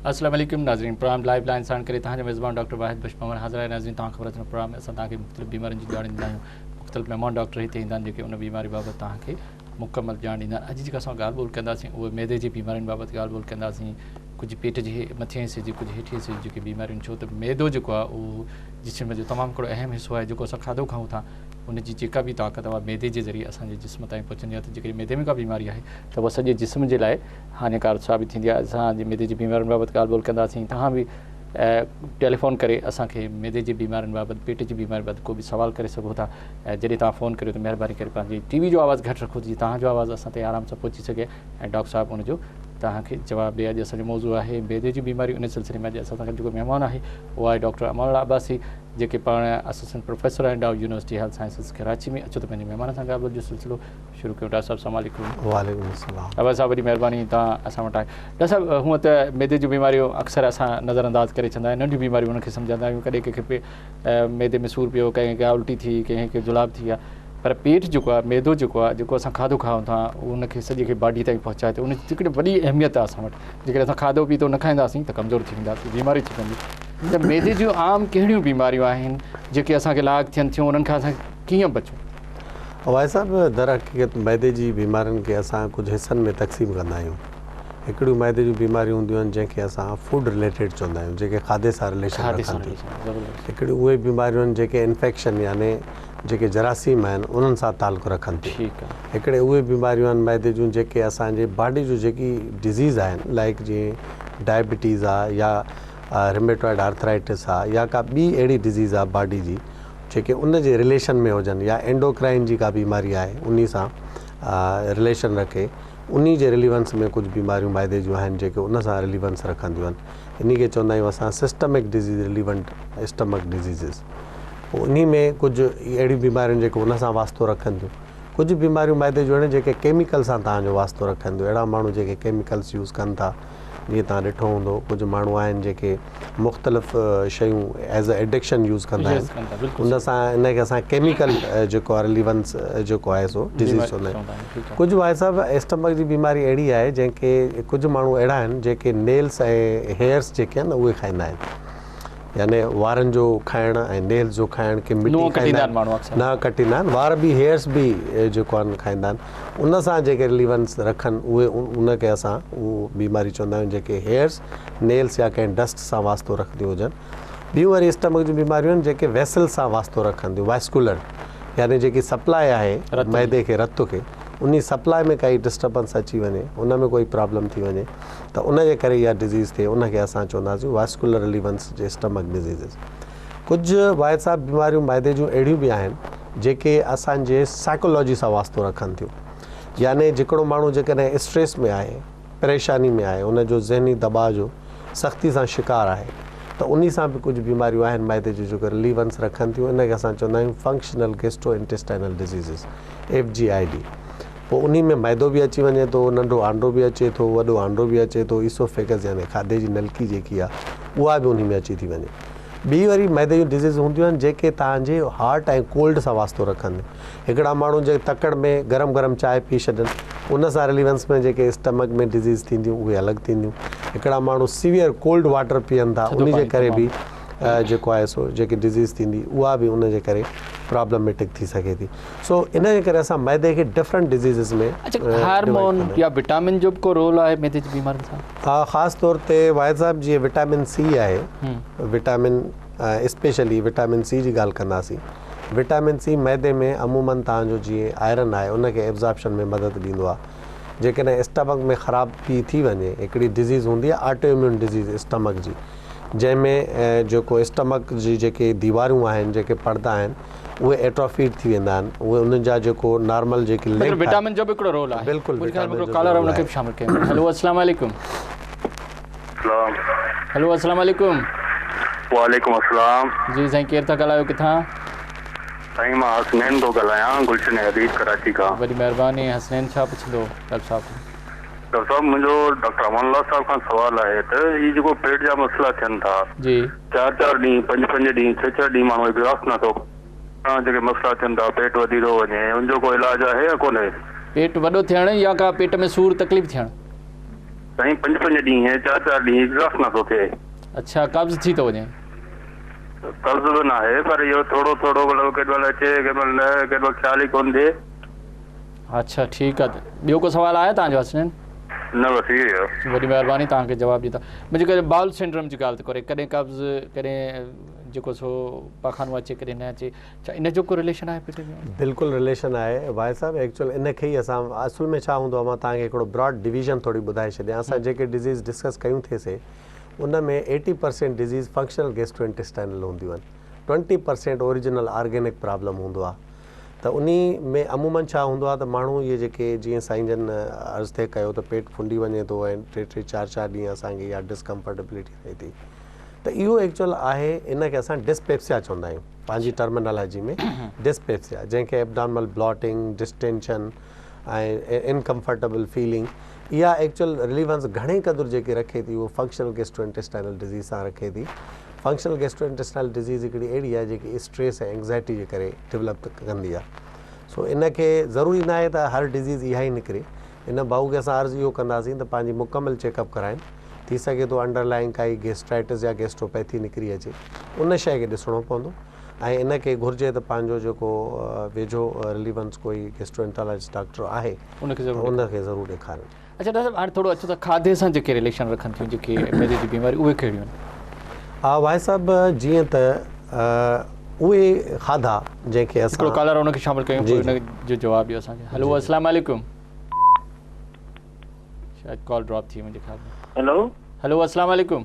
अस्सलाम वालेकुम नाज़रीन, प्रोग्राम लाइव लाइन सां करे तव्हांजो मेज़बान डॉक्टर वाहिद बशमन हाज़िर आहे। नाज़रीन, तव्हां ख़बर अचण प्रोग्राम में असां तव्हांखे मुख़्तलिफ़ बीमारियुनि जी ॼाण ॾींदा आहियूं। मुख़्तलिफ़ महिमान डॉक्टर हिते ईंदा आहिनि जेके उन बीमारी बाबति तव्हांखे मुकमल ॼाण ॾींदा आहिनि। अॼु जेका असां ॻाल्हि ॿोल कंदासीं उहे मैदे जी बीमारियुनि बाबति ॻाल्हि ॿोल कंदासीं। कुझु पेट जी मथे हिसे जी, कुझु हेठि हिसे जी जेके बीमारियूं, छो त मैदो जेको आहे उहो जिस्म जो तमामु हिकिड़ो अहम हिसो आहे। जेको असां खाधो खाऊं था उनजी जेका बि ताक़त आहे मैदे जे ज़रिए असांजे जिस्म ताईं पहुचंदी आहे। त जेकॾहिं मैदे में का बीमारी आहे त उहा सॼे जिस्म जे लाइ हानिकार साबित थींदी आहे। असांजे मैदे जी बीमारियुनि बाबति ॻाल्हि ॿोल कंदासीं। तव्हां बि टेलीफोन करे असांखे मैदे जी बीमारियुनि बाबति, पेट जी बीमारी बाबति को बि सवाल करे सघो था। ऐं जॾहिं तव्हां फ़ोन करियो त महिरबानी करे पंहिंजी टीवी जो आवाज़ु घटि रखो जीअं तव्हांजो आवाज़ु असां ताईं आराम सां पहुची सघे ऐं डॉक्टर साहिबु उनजो तव्हांखे जवाबु ॾिए। अॼु असांजो मौज़ूअ आहे मैदे जी बीमारी। उन सिलसिले में अॼु असां सां जेको महिमान आहे उहो आहे डॉक्टर अमन अब्बासी, जेके पाण असिस्टेंट प्रोफेसर आहिनि डाउ यूनिवर्सिटी हेल्थ साइंसिस कराची में। अचो त पंहिंजे महिमान सां ॻाल्हि जो सिलसिलो शुरू कयूं। डॉक्टर साहिबु अस्सलाम वालेकुम। वालेकुम अस्सलाम। अब्बास साहिबु, वॾी महिरबानी तव्हां असां वटि आहे। डॉक्टर साहिबु, हूअं त मैदे जूं बीमारियूं अक्सर असां नज़रअंदाज़ करे छॾंदा आहियूं, नंढियूं बीमारियूं उनखे सम्झंदा आहियूं। कॾहिं कंहिंखे मैदे में सूरु पियो, कंहिंखे उल्टी थी, कंहिंखे जुलाब थी आहे, पर पेट जेको आहे, मैदो जेको आहे, जेको असां खाधो खाऊं था उनखे सॼे खे बॉडी ताईं पहुचाए थो। उनजी हिकिड़ी वॾी अहमियत आहे असां वटि। जेकॾहिं असां खाधो पीतो न खाईंदासीं त कमज़ोर थी वेंदासीं, बीमारी थी वेंदी। त मैदे जूं आम कहिड़ियूं बीमारियूं आहिनि जेके असांखे लाइक़ थियनि थियूं, उन्हनि खां असां कीअं बचूं? भाई साहब, दर हक़ीक़त मैदे जी बीमारियुनि खे असां कुझु हिसनि में तक़सीम कंदा आहियूं। हिकिड़ियूं मैदे जूं बीमारियूं हूंदियूं आहिनि जंहिंखे असां फूड रिलेटेड चवंदा आहियूं, जेके खाधे सां रिलेशन रखनि थियूं। हिकिड़ियूं उहे बीमारियूं आहिनि जेके इन्फेक्शन यानी जेके जरासीम आहिनि उन्हनि सां तालुक़ु रखनि थियूं। हिकिड़े उहे बीमारियूं आहिनि मैदे जूं जेके असांजे बॉडी जूं जेकी डिज़ीज़ आहिनि, लाइक जीअं डायबिटीज़ आहे या रिमेटॉइड आर्थराइटिस आहे या का ॿी अहिड़ी डिज़ीज़ आहे बॉडी जी जेके उन जे रिलेशन में हुजनि, या एंडोक्राइन जी का बीमारी आहे उन सां रिलेशन रखे, उन जे रिलीवेंस में कुझु बीमारियूं मैदे जूं आहिनि जेके उन सां रिलीवेंस रखंदियूं आहिनि। इन खे चवंदा आहियूं असां सिस्टमिक डिज़ीज़, रिलीवेंट स्टमक डिज़ीज़िस। पोइ उन में कुझु अहिड़ियूं बीमारियूं जेके उन सां वास्तो रखनि थियूं। कुझु बीमारियूं मैदे जूं आहिनि जेके केमिकल सां तव्हांजो वास्तो रखनि थियूं। अहिड़ा माण्हू जेके केमिकल्स यूज़ कनि था, जीअं तव्हां ॾिठो हूंदो कुझु माण्हू आहिनि जेके मुख़्तलिफ़ शयूं एज़ अ एडिक्शन यूज़ कंदा आहिनि। उन सां इनखे असां केमिकल जेको आहे रिलीवेंस जेको आहे सो डिज़ीज़ चवंदा आहियूं। कुझु भाई साहिबु स्टमक जी बीमारी अहिड़ी आहे जंहिंखे कुझु माण्हू अहिड़ा आहिनि जेके नेल्स ऐं हेयर्स जेके आहिनि उहे खाईंदा आहिनि, यानी वारनि जो खाइणु ऐं नेल्स जो खाइणु के मिटी खाईंदा आहिनि, न कटींदा आहिनि, वार बि हेयर्स बि जेको आहिनि खाईंदा आहिनि। उन सां जेके रिलीवेंस रखनि उहे उनखे असां उहो बीमारी चवंदा आहियूं जेके हेयर्स, नेल्स या कंहिं डस्ट सां वास्तो रखंदियूं हुजनि। ॿियूं वरी स्टमक जूं बीमारियूं आहिनि जेके वेसल सां वास्तो रखनि थियूं, वास्कुलर, यानी जेकी सप्लाई आहे मैदे खे, रत खे, उन सप्लाई में काई डिस्टर्बेंस अची वञे, उन में कोई प्रॉब्लम थी वञे त उनजे करे इहा डिज़ीज़ थिए, उनखे असां चवंदासीं वास्कुलर रिलीवेंस जे स्टमक डिज़ीज़िस। कुझु वाहिद साहब बीमारियूं मैदे जूं अहिड़ियूं बि आहिनि जेके असांजे साइकोलॉजी सां वास्तो रखनि थियूं। यानी जेकॾो माण्हू जेकॾहिं स्ट्रेस में आहे, परेशानी में आहे, उनजो ज़हनी दबाव जो सख़्ती सां शिकार आहे, त उन सां बि कुझु बीमारियूं आहिनि मैदे जूं जेके रिलीवेंस रखनि थियूं। इनखे असां चवंदा आहियूं फंक्शनल गैस्ट्रो इंटेस्टाइनल डिज़ीज़िस, FGID। पोइ उन में मैदो बि अची वञे थो, नंढो आंडो बि अचे थो, वॾो आंडो बि अचे थो, इसोफेगस यानी खाधे जी नलकी जेकी आहे उहा बि उन में अची थी वञे। ॿी वरी मैदे जूं डिज़ीज़ हूंदियूं आहिनि जेके तव्हांजे हार्ट ऐं कोल्ड सां वास्तो रखनि। हिकिड़ा माण्हू जेके तकड़ में गरम गरम चांहि पी छॾनि, उन सां रिलीवेंस में जेके स्टमक में डिज़ीज़ थींदियूं उहे अलॻि थींदियूं। हिकिड़ा माण्हू सीवियर कोल्ड वाटर पीअनि था, उन जे करे बि जेको आहे सो जेकी डिज़ीज़ थींदी उहा बि उन जे करे प्रॉब्लमेटिक थी सघे थी। सो इन जे करे असां मैदे खे डिफरेंट डिज़ीज़िस में हार्मोन या विटामिन जो बि को रोल आहे मैदे जी बीमारियुनि सां? हा, ख़ासि तौर ते वाहिद साहब जीअं विटामिन C आहे, विटामिन स्पेशली विटामिन C जी ॻाल्हि कंदासीं। विटामिन C मैदे में अमूमन तव्हांजो जीअं आयरन आहे उनखे एब्ज़ॉर्प्शन में मदद ॾींदो आहे। जेकॾहिं स्टमक में ख़राबी थी वञे, हिकिड़ी डिज़ीज़ हूंदी आहे ऑटोइम्यून डिज़ीज़ स्टमक जी, जंहिंमें जेको स्टमक जी जेके दीवारूं आहिनि, जेके पर्दा आहिनि, उहे एट्रोफीड थी वेंदा आहिनि। उहे उन्हनि जा जेको नॉर्मल जेकी विटामिन जो बि हिकिड़ो रोल आहे। बिल्कुलु कॉलर उनखे बि शामिल कयूं। हेलो अस्सलाम वालेकुम। हेलो अस्सलाम वालेकुम। वालेकुम अस्सलाम। जी साईं, केरु था ॻाल्हायो, किथां? साईं मां हसनैन थो ॻाल्हायां, गुलशन हदीद कराची खां। वॾी महिरबानी। हसनैन, छा पुछंदो डॉक्टर साहब? डॉक्टर साहब, मुंहिंजो डॉक्टर अमन साहब खां सुवाल आहे त हीअ जेको पेट जा मसइला थियनि था, जी 4-4 ॾींहं, 5-5 ॾींहं, 6-6 ॾींहं माण्हू इजलास नथो, जेके मसइला थियनि था, पेट वधी थो वञे, उनजो को इलाज आहे या कोन्हे? पेट वॾो थियणु या का पेट में सूरु तकलीफ़ थियणु? साईं 5-5 ॾींहं 4-4 ॾींहं रस नथो थिए। अच्छा कब्ज़ थी थो वञे? कर्ज़ बि न आहे पर इहो थोरो थोरो मतिलबु केॾी महिल अचे केॾी महिल न, केॾी महिल ख़्याल ई कोन थिए। अच्छा ठीकु आहे। ॿियो को सवाल आहे तव्हांजो हसनैन? न बसि इहो ई आहे। वॾी महिरबानी तव्हांखे जवाबु ॾींदा। मुंहिंजे करे बाउल सिंड्रोम जी ॻाल्हि थो करे, कॾहिं कब्ज़ कॾहिं जेको सो पखानो अचे कॾहिं न अचे, छा इन जो को रिलेशन आहे पेट में? बिल्कुलु रिलेशन आहे भाई साहब। एक्चुअल इन खे ई असां असुल में छा हूंदो आहे, मां तव्हांखे हिकिड़ो ब्रॉड डिवीज़न थोरी ॿुधाए छॾियां। असां जेके डिज़ीज़ डिस्कस कयूं थिएसीं उन में 80% डिज़ीज़ फंक्शनल गैस्ट्रोइंटेस्टाइनल हूंदियूं आहिनि, 20% ओरिजिनल ऑर्गेनिक प्रॉब्लम हूंदो आहे। त उन में अमूमन छा हूंदो आहे त माण्हू इहे जेके जीअं साईं जन अर्ज़ु थिए कयो त पेट फुंडी वञे थो ऐं 3-3 4-4 ॾींहं असांखे या डिस्कम्फर्टेबिलिटी थिए थी, त इहो एक्चुअल आहे, इन खे असां डिस्पेप्सिया चवंदा आहियूं पंहिंजी टर्मिनोलॉजी में। डिस्पेप्सिया जंहिंखे एब्डोमिनल ब्लॉटिंग, डिस्टेंशन ऐं इनकम्फर्टेबल फीलिंग, इहा एक्चुअल रिलीवेंस घणे क़दुरु जेके रखे थी उहो फंक्शनल गैस्ट्रोइंटेस्टाइनल डिज़ीज़ सां रखे थी। फंक्शनल गैस्ट्रोइंटेस्टाइनल डिज़ीज़ हिकिड़ी अहिड़ी आहे जेकी स्ट्रेस ऐं एंग्ज़ाइटी जे करे डेवलप कंदी आहे। सो इन खे ज़रूरी न आहे त हर डिज़ीज़ इहा ई निकिरे। इन भाऊ खे असां अर्ज़ु इहो कंदासीं त पंहिंजी मुकमल चेकअप कराइनि, थी सघे थो अंडरलाइन काई गैस्ट्राइटिस या गैस्ट्रोपैथी निकिरी अचे, उन शइ खे ॾिसणो पवंदो ऐं इन खे घुरिजे त पंहिंजो जेको वेझो रिलीवेंस कोई गैस्ट्रोएंटरोलॉजिस्ट डॉक्टर आहे उनखे ज़रूरु ॾेखारनि। अच्छा डॉक्टर साहब हाणे थोरो अचो त खाधे सां जेके रिलेशन रखनि थियूं जेके मैदे जी बीमारी उहे कहिड़ियूं आहिनि? हा भाई साहब, जीअं त उहे खाधा जंहिंखे असां हिकिड़ो कॉलर उनखे शामिलु कयूं, उन जो जवाबु ॾियो असांखे। हेलो अस्सलाम वालेकुम। शायद कॉल ड्रॉप थी मुझे ख्याल में। हेलो अस्सलाम वालेकुम।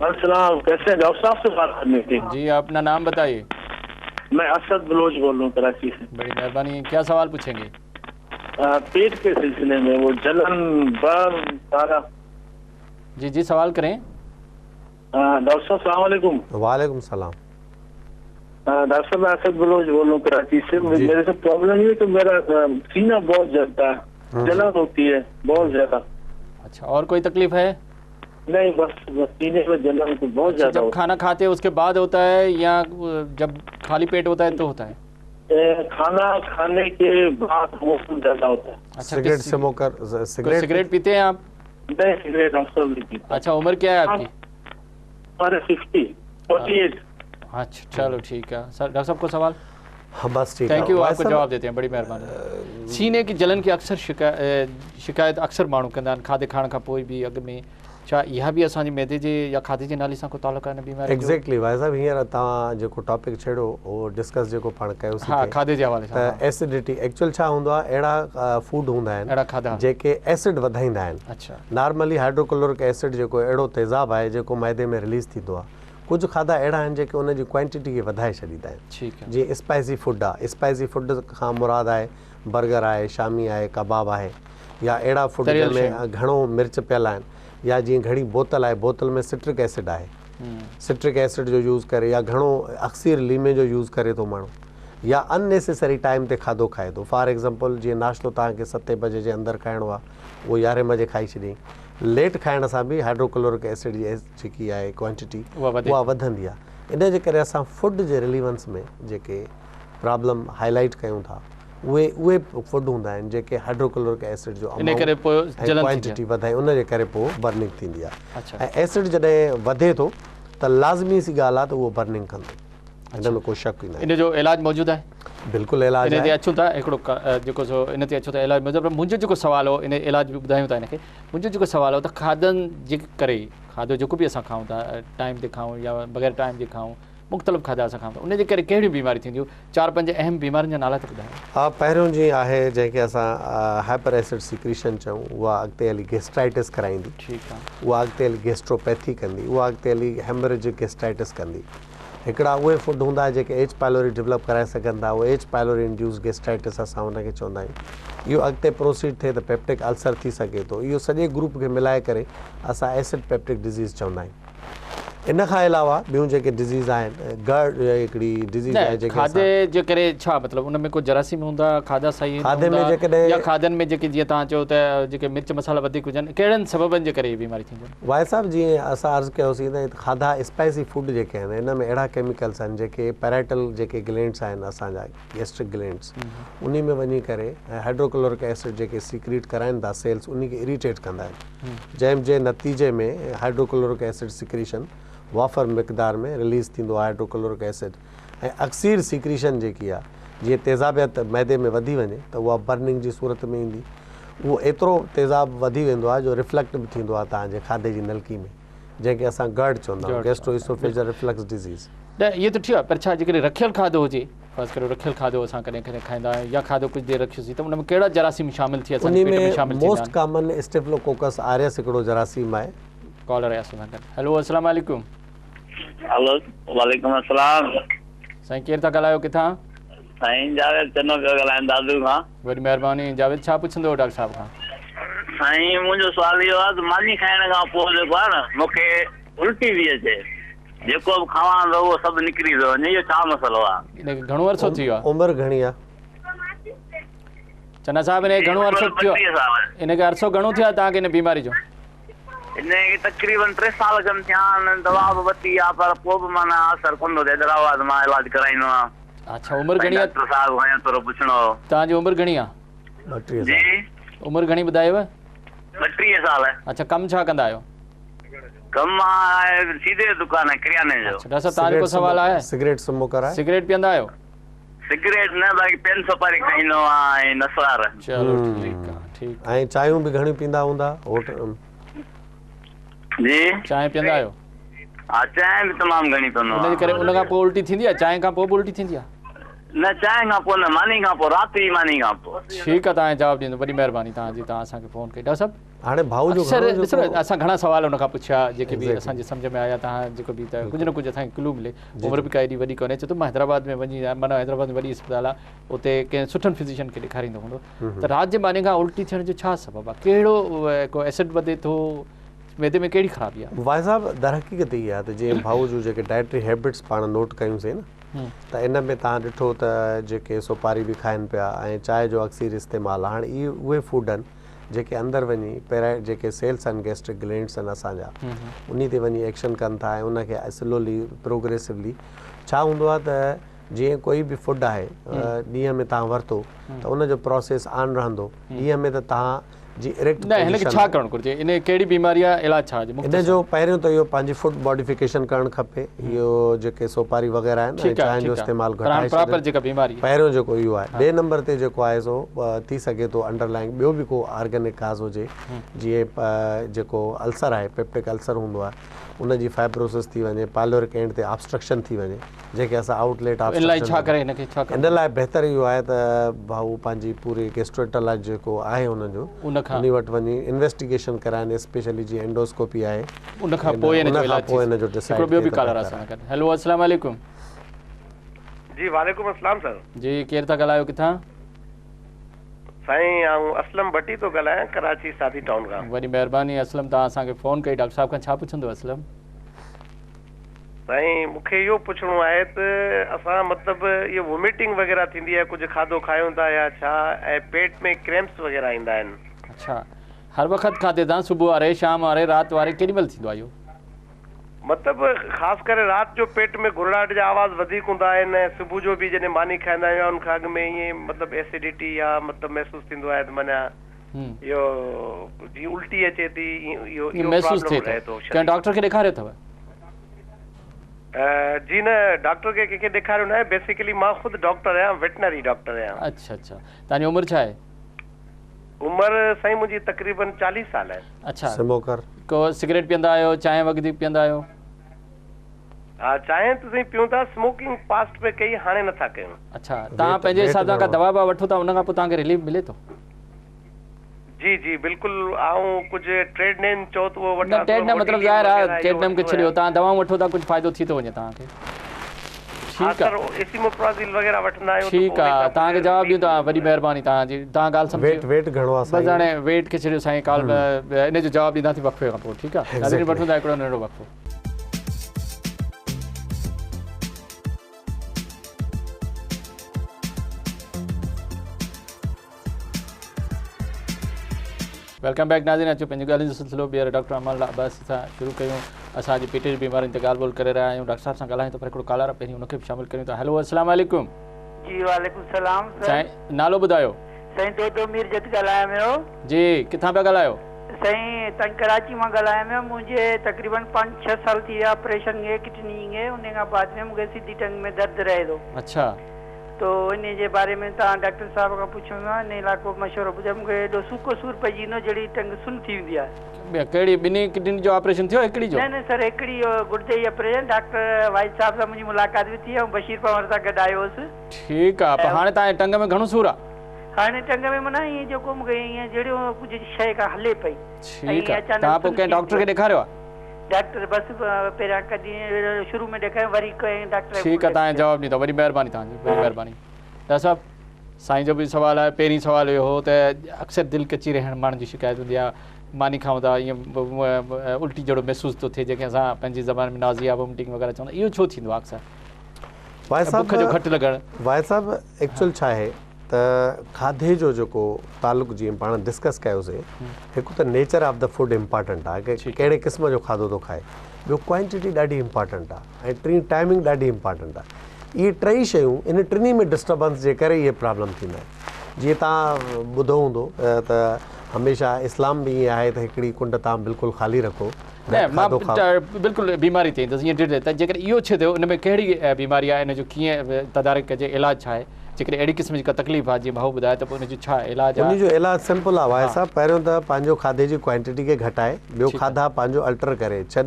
अस्सलाम, कैसे हैं डॉक्टर साहब से बात करनी थी? जी अपना नाम बताइए। मैं असद बलोच बोल रहा हूँ कराची से। बड़ी मेहरबानी, क्या सवाल पूछेंगे? पेट के सिलसिले में वो जलन बर्न सारा। जी जी सवाल करें। डॉक्टर साहब सलाम वालेकुम। वालेकुम सलाम। डॉक्टर साहब मैं असद बलोच बोल रहा हूँ कराची से। मेरे से प्रॉब्लम ये कि मेरा सीना बहुत जलता है, जलन होती है बहुत ज्यादा। अच्छा और कोई तकलीफ है? नहीं बस सीने में जलन तो बहुत ज्यादा। जब खाना खाते हैं उसके बाद होता है या जब खाली पेट होता है तो होता है? खाना खाने के बाद बहुत ज्यादा होता है। अच्छा सिगरेट स्मोकर, सिगरेट पीते हैं आप? नहीं सिगरेट डॉक्टर साहब नहीं पीता। अच्छा उम्र क्या है आपकी? 48। अच्छा चलो ठीक है सर। डॉक्टर साहब को सवाल? हाँ बस ठीक है, थैंक यू, आपको जवाब देते हैं, बड़ी मेहरबानी। सीने की जलन की अक्सर शिकायत अक्सर माण्हू कंदा आहिनि खाधे खाइण खां पोइ बि अॻु में, छा इहा बि असांजी मैदे जे या खाधे जे नाले सां को तालुक़ु आहे? बीमारी एग्ज़ैक्टली भाई साहब, हींअर तव्हां जेको टॉपिक छेड़ो उहो डिस्कस जेको पाण कयोसीं, हा खाधे जे हवाले सां, त एसिडिटी एक्चुअल छा हूंदो आहे, अहिड़ा फूड हूंदा आहिनि, अहिड़ा खाधा जेके एसिड वधाईंदा आहिनि। अच्छा नॉर्मली हाइड्रोक्लोरिक एसिड जेको अहिड़ो तेज़ाब आहे जेको मैदे में रिलीज़ थींदो आहे, कुझु खाधा अहिड़ा आहिनि जेके उनजी क्वांटिटी खे वधाए छॾींदा आहिनि। ठीकु आहे। जीअं स्पाइसी फूड आहे, स्पाइसी फूड खां मुराद आहे बर्गर आहे, शामी आहे, कबाब आहे, या अहिड़ा फूड जंहिंमें घणो मिर्च पियल आहिनि, या जीअं घणी बोतल आहे, बोतल में सिट्रिक एसिड आहे, सिट्रिक एसिड जो यूज़ करे, या घणो अक्सीर लीमे जो यूज़ करे थो माण्हू, या अननेसेसरी टाइम ते खाधो खाए थो। फॉर एग्ज़ाम्पल जीअं नाश्तो तव्हांखे 7 बजे जे अंदरि खाइणो आहे, उहो 11 बजे खाई छॾियईं। लेट खाइण सां बि हाइड्रोक्लोरिक एसिड जी जेकी आहे क्वांटिटी उहा वधंदी आहे। इन जे करे असां फूड जे रिलीवेंस में जेके प्रॉब्लम हाईलाइट कयूं था उहे फूड हूंदा आहिनि जेके हाइड्रोक्लोरिक एसिड जो क्वांटिटी वधाए, उन जे करे पोइ बर्निंग थींदी आहे। ऐं एसिड जॾहिं वधे थो त लाज़मी सी ॻाल्हि आहे त उहो बर्निंग कंदो, हिन में कोई शक ई न आहे। इन जो इलाज मौजूदु आहे? बिल्कुलु इलाज इन ते अचूं था, हिकिड़ो जेको सो इन ते अचूं था इलाज मौजूदु। पर मुंहिंजो जेको सुवाल हो, इन इलाज बि ॿुधायूं था हिनखे। मुंहिंजो जेको सुवाल हो त खाधनि जे करे, खाधो जेको बि असां खाऊं था, टाइम ते खाऊं या बग़ैर टाइम जे खाऊं, मुख़्तलिफ़ खाधा असां खाऊं था, उन जे करे कहिड़ियूं बीमारियूं थींदियूं? 4-5 अहम बीमारियुनि जा नाला त ॿुधायो। हा, पहिरियों जीअं आहे जंहिंखे असां हाइपर एसिड सीक्रेशन चऊं, उहा अॻिते हली गैस्ट्राइटिस कराईंदी। ठीकु आहे। उहा अॻिते हली गैस्ट्रोपैथी कंदी, उहा अॻिते हली हेमरेजिक गैस्ट्राइटिस कंदी। हिकिड़ा उहे फूड हूंदा जेके एच पायलोरी डेवलप कराए सघनि था, उहे एच पायलोरी इंड्यूस गैस्ट्राइटिस असां हुनखे चवंदा आहियूं। इहो अॻिते प्रोसीड थिए त पेप्टिक अल्सर थी सघे थो। इहो सॼे ग्रुप खे मिलाए करे असां एसिड पेप्टिक डिज़ीज़ चवंदा आहियूं। इन खां अलावा ॿियूं जेके डिज़ीज़ आहिनि गर्ड हिकिड़ी डिज़ीज़ आहे जेके खाधे जे करे छा मतिलबु उन में को जरासीम हूंदा खाधा सही खाधे में जेकॾहिं या खाधनि में जेके जीअं तव्हां चयो त जेके मिर्च मसाला वधीक हुजनि कहिड़नि सबबनि जे करे इहे बीमारी थींदियूं वाहिद साहब जीअं असां अर्ज़ु कयोसीं त खाधा स्पाइसी फूड जेके आहिनि इन में अहिड़ा केमिकल्स आहिनि जेके पैराइटल जेके ग्लैंड्स आहिनि असांजा गैस्ट्रिक ग्लैंड्स उन में वञी करे हाइड्रोक्लोरिक एसिड जेके सीक्रेट कराइनि था सेल्स उन खे इरिटेट कंदा आहिनि जंहिंजे नतीजे में हाइड्रोक्लोरिक एसिड सिक्रीशन वाफर मिक़दार में रिलीज़ थींदो आहे हाइड्रोक्लोरिक एसिड ऐं अक्सीर सिक्रीशन जेकी आहे जीअं तेज़ाबियत मैदे में वधी वञे त उहा बर्निंग जी सूरत में ईंदी उहो एतिरो तेज़ाब वधी वेंदो आहे जो रिफ्लेक्ट बि थींदो आहे तव्हांजे खाधे जी नलकी में जंहिंखे असां गर्ड चवंदा आहियूं गैस्ट्रोइसोफेजियल रिफ्लक्स डिज़ीज़ न इहो त थियो आहे पर छा जेकॾहिं रखियल खाधो हुजे ख़ासि करे रखियल खाधो असां कॾहिं कॾहिं खाईंदा आहियूं या खाधो कुझु देरि रखियोसीं त उन में कहिड़ा जरासीम शामिल थी उन में मोस्ट कॉमन स्टेफिलोकोकस आरियस हिकिड़ो जरासीम आहे कॉलर आहे असां गॾु हेलो अस्सलाम वालेकुम हेलो वालेकुम अस्सलाम साईं केरु था ॻाल्हायो किथां साईं जावेद चनो पियो ॻाल्हायां दादू खां वॾी महिरबानी जावेद छा पुछंदो डॉक्टर साहब खां साईं मुंहिंजो सुवाल इहो आहे त मानी खाइण खां पोइ जेको आहे न मूंखे उल्टी थी अचे जेको बि खावां थो उहो सभु निकिरी थो वञे इहो छा मसइलो आहे इनखे घणो अरसो थी वियो आहे उमिरि घणी आहे चन्ना साहिब इनखे घणो अरसो थियो इनखे अरसो घणो थियो आहे तव्हांखे इन बीमारी जो इनखे तक़रीबन 3 साल खनि थिया आहिनि दवा बि वरिती आहे पर पोइ बि माना असरु कोन थो थिए हैदराबाद मां इलाजु कराईंदो आहियां अच्छा उमिरि घणी आहे डॉक्टर साहिब खां थोरो पुछणो हो तव्हांजी उमिरि घणी आहे 32 जी उमिरि घणी ॿुधायव 32 साल अच्छा कमु छा कंदा आहियो कमु आहे सीधे दुकान आहे किरियाने जो अच्छा डॉक्टर तव्हांजो को सवाल आहे सिगरेट स्मोकर आहे सिगरेट पीअंदा आहियो सिगरेट न बाक़ी पेन सुपारी खाईंदो आहियां ऐं नसवार चलो ठीकु आहे ठीकु ऐं चांहियूं बि घणी पींदा हूंदा होटल जी चांहि पीअंदा आहियो हा चांहि बि तमामु घणी पीअंदो उनजे करे उन खां पोइ उल्टी थींदी आहे चांहि खां पोइ बि उल्टी थींदी आहे न चांहि खां पोइ न मानी खां पोइ राति जी मानी खां पोइ ठीकु आहे तव्हां जवाबु ॾींदो वॾी महिरबानी तव्हांजी तव्हां असांखे फ़ोन कई डॉक्टर साहिबु हाणे भाऊ जो अक्सर घणो ॾिसो जेको- असां घणा सवाल हुन खां पुछिया जेके बि असांजे सम्झ में आया तव्हां जेको बि त कुझु न कुझु असांखे क्लू मिले उमिरि बि का एॾी वॾी कोन्हे चए थो मां हैदराबाद में वञी माना हैदराबाद में वॾी अस्पताल आहे उते कंहिं सुठनि फिज़िशियन खे ॾेखारींदो हूंदो त राति जे मानी खां उल्टी थियण जो छा सबबु आहे कहिड़ो को एसिड वधे थो मैदे में कहिड़ी ख़राबी आहे वाहि साहब दर हक़ीक़त इहा आहे त जीअं भाऊ जूं जेके डाइटरी हैबिट्स पाण नोट कयूंसीं न त इन में तव्हां ॾिठो त जेके सुपारी बि खाइनि पिया ऐं चांहि जो अक्सीर इस्तेमालु आहे हाणे इहे उहे फूड आहिनि जेके अंदरि वञी पहिरियों जेके सेल्स आहिनि गैस्ट्रिक ग्लैंड्स आहिनि असांजा उन ते वञी एक्शन कनि था ऐं उनखे स्लोली प्रोग्रेसिवली छा हूंदो आहे त जीअं कोई बि फूड आहे ॾींहं में तव्हां वरितो त उनजो प्रोसेस ऑन रहंदो ॾींहं में त तव्हां जी इरेक्ट न हिनखे छा करणु घुरिजे इन कहिड़ी बीमारी आहे इलाजु छा इन जो पहिरियों त इहो पंहिंजी फूड मॉडिफिकेशन करणु खपे इहो जेके सोपारी वग़ैरह आहिनि चांहि जो इस्तेमालु घटाए प्रॉपर जेका बीमारी पहिरियों जेको इहो आहे ॿिए नंबर ते जेको आहे सो थी सघे थो अंडरलाइन ॿियो बि को ऑर्गेनिक काज़ हुजे जीअं जेको अल्सर आहे पेप्टिक अल्सर हूंदो आहे उनजी फाइब्रोसिस थी वञे पाइलोरिक एंड ते ऑब्स्ट्रक्शन थी वञे जेके असां आउटलेट इन लाइ बहितर इहो आहे त भाऊ पंहिंजी पूरी गैस्ट्रोएंटरोलॉजी जेको आहे हुनजो उन वटि वञी इन्वेस्टिगेशन कराइनि स्पेशली जीअं एंडोस्कोपी आहे उन खां पोइ हिनजो डिसाइड हेलो अस्सलाम वालेकुम जी वालेकुम अस्सलाम सर जी केरु था ॻाल्हायो किथां साईं आऊं असलम भट्टी तो ॻाल्हायां कराची सादी टाउन खां वॾी महिरबानी असलम तव्हां असांखे फ़ोन कई डॉक्टर साहिब खां छा पुछंदो असलम साईं मूंखे इहो पुछणो आहे त असां मतिलबु इहो वॉमिटिंग वग़ैरह थींदी आहे कुझु खाधो खायूं था या छा ऐं पेट में क्रैम्प्स वग़ैरह ईंदा आहिनि अच्छा हर वक़्तु खाधे था सुबुह वारे शाम वारे राति वारे केॾी महिल थींदो आहे इहो मतिलबु ख़ासि करे राति जो पेट में घुरड़ाहट जा आवाज़ वधीक हूंदा आहिनि ऐं सुबुह जो बि जॾहिं मानी खाईंदा आहियूं उन खां अॻु में ईअं मतिलबु एसिडिटी या मतिलबु महसूसु थींदो आहे त माना इहो जीअं उल्टी अचे थी इहो महसूसु थिए थो कंहिं डॉक्टर खे ॾेखारियो अथव जी न डॉक्टर खे कंहिंखे ॾेखारियो न आहे बेसिकली मां ख़ुदि डॉक्टर आहियां वेटनरी डॉक्टर आहियां अच्छा अच्छा तव्हांजी उमिरि छा आहे उमिरि साईं मुंहिंजी तक़रीबन 40 साल आहे अच्छा स्मोकर को सिगरेट पीअंदा आहियो चांहि वधीक पीअंदा आहियो हा चांहि त साईं पियूं था स्मोकिंग पास्ट में कई हाणे नथा कयूं अच्छा तव्हां पंहिंजे हिसाब सां का दवा वठो था उन खां पोइ तव्हांखे रिलीफ मिले थो जी जी बिल्कुलु आऊं कुझु ट्रेडनेम चओ त उहो न ट्रेडनेम मतिलबु ज़ाहिर आहे ट्रेडनेम खे छॾियो तव्हां दवाऊं वठो था कुझु फ़ाइदो थी थो वञे तव्हांखे ठीकु आहे एसिमोप्राज़ोल वग़ैरह वठंदा आहियूं ठीकु आहे तव्हांखे जवाबु ॾियूं था वॾी महिरबानी तव्हांजी तव्हां ॻाल्हि सम्झो वेट घणो आहे बसि हाणे वेट खे छॾियो साईं कॉल इन जो जवाबु ॾींदासीं वक़्फ़े खां पोइ ठीकु आहे वठूं था हिकिड़ो नंढिड़ो वक़्फ़ो वेलकम बैक नाज़रीन। अचो पंहिंजी ॻाल्हियुनि जो सिलसिलो ॿीहर डॉक्टर अमल अब्बासी सां शुरू कयूं। असांजी पेट जी बीमारियुनि ते ॻाल्हि ॿोल करे रहिया आहियूं। डॉक्टर साहब सां ॻाल्हायूं त पर हिकिड़ो कॉलर पहिरीं उनखे बि शामिल करियूं था। हेलो अस्सलाम वालेकुम। जी वालेकुम सलाम साईं नालो ॿुधायो। साईं दोदो मीरजत ॻाल्हायां पियो। जी किथां पिया ॻाल्हायो? साईं तव्हां कराची मां ॻाल्हायां पियो। मुंहिंजे तक़रीबन 5-6 साल थी विया ऑपरेशन खे किडनी खे, उन खां बाद में मूंखे सीधी टंग में दर्द रहे थो। अच्छा तो इन जे बारे में तव्हां डॉक्टर साहब खां पुछूं था, इन लाइ को मशवरो ॿुधायो। मूंखे एॾो सूको सूर पइजी वेंदो जहिड़ी टंग सुन थी वेंदी आहे। कहिड़ी ॿिन्ही किडनी जो ऑपरेशन थियो? हिकिड़ी जो? न सर हिकिड़ी गुर्दे जी ऑपरेशन। डॉक्टर वाहिद साहब सां मुंहिंजी मुलाक़ात बि थी ऐं बशीर पवार सां गॾु आयो हुउसि। ठीकु आहे। पर हाणे तव्हांजे टंग में घणो सूर आहे? हाणे टंग में माना ईअं जेको मूंखे ईअं जहिड़ो कुझु शइ खां हले पई। ठीकु आहे। तव्हां पोइ कंहिं डॉक्टर खे ॾेखारियो आहे? डॉक्टर बस पहिरियां कॾहिं शुरू में ॾेखारियो, वरी कंहिं डॉक्टर। ठीकु आहे, तव्हांजो जवाबु ॾींदो। वॾी महिरबानी तव्हांजी, वॾी महिरबानी। डॉक्टर साहब साईं जो बि सुवालु आहे। पहिरीं सुवालु इहो हो त अक्सर दिलि कची रहण माण्हुनि जी शिकायत हूंदी आहे। मानी खाऊं था ईअं उल्टी जहिड़ो महसूसु थो थिए, जंहिंखे असां पंहिंजी ज़बान में नाज़िया वॉमिटिंग वग़ैरह चवंदा। इहो छो थींदो आहे अक्सर? बुख जो घटि लॻणु। वाहिद साहब एक्चुअल छा आहे त खाधे जो जेको तालुक़ु जीअं पाण डिस्कस कयोसीं, हिकु त nature of the food important आहे कि कहिड़े क़िस्म जो खाधो थो खाए। ॿियो क्वांटिटी ॾाढी इम्पॉर्टेंट आहे ऐं टीं टाइमिंग ॾाढी इम्पॉर्टेंट आहे। इहे टई शयूं इन टिनी में डिस्टर्बेंस जे करे इहे प्रॉब्लम थींदा आहिनि। जीअं तव्हां ॿुधो हूंदो त हमेशह इस्लाम बि ईअं आहे त हिकिड़ी कुंड तव्हां बिल्कुलु ख़ाली रखो। न मां बिल्कुलु बीमारी थी ईंदसि ईअं त जेकॾहिं इहो छा थियो, उन में कहिड़ी बीमारी आहे, इन जो कीअं तदारक कजे, इलाजु छा आहे? जेकॾहिं अहिड़ी क़िस्म जी का तकलीफ़ आहे जीअं भाऊ ॿुधाए त पोइ उनजो छा इलाजु आहे? उनजो इलाजु सिंपल आहे वाहिद साहब। पहिरियों त पंहिंजो खाधे जी क्वांटिटी खे घटाए, ॿियो खाधा पंहिंजो अल्टर करे। 6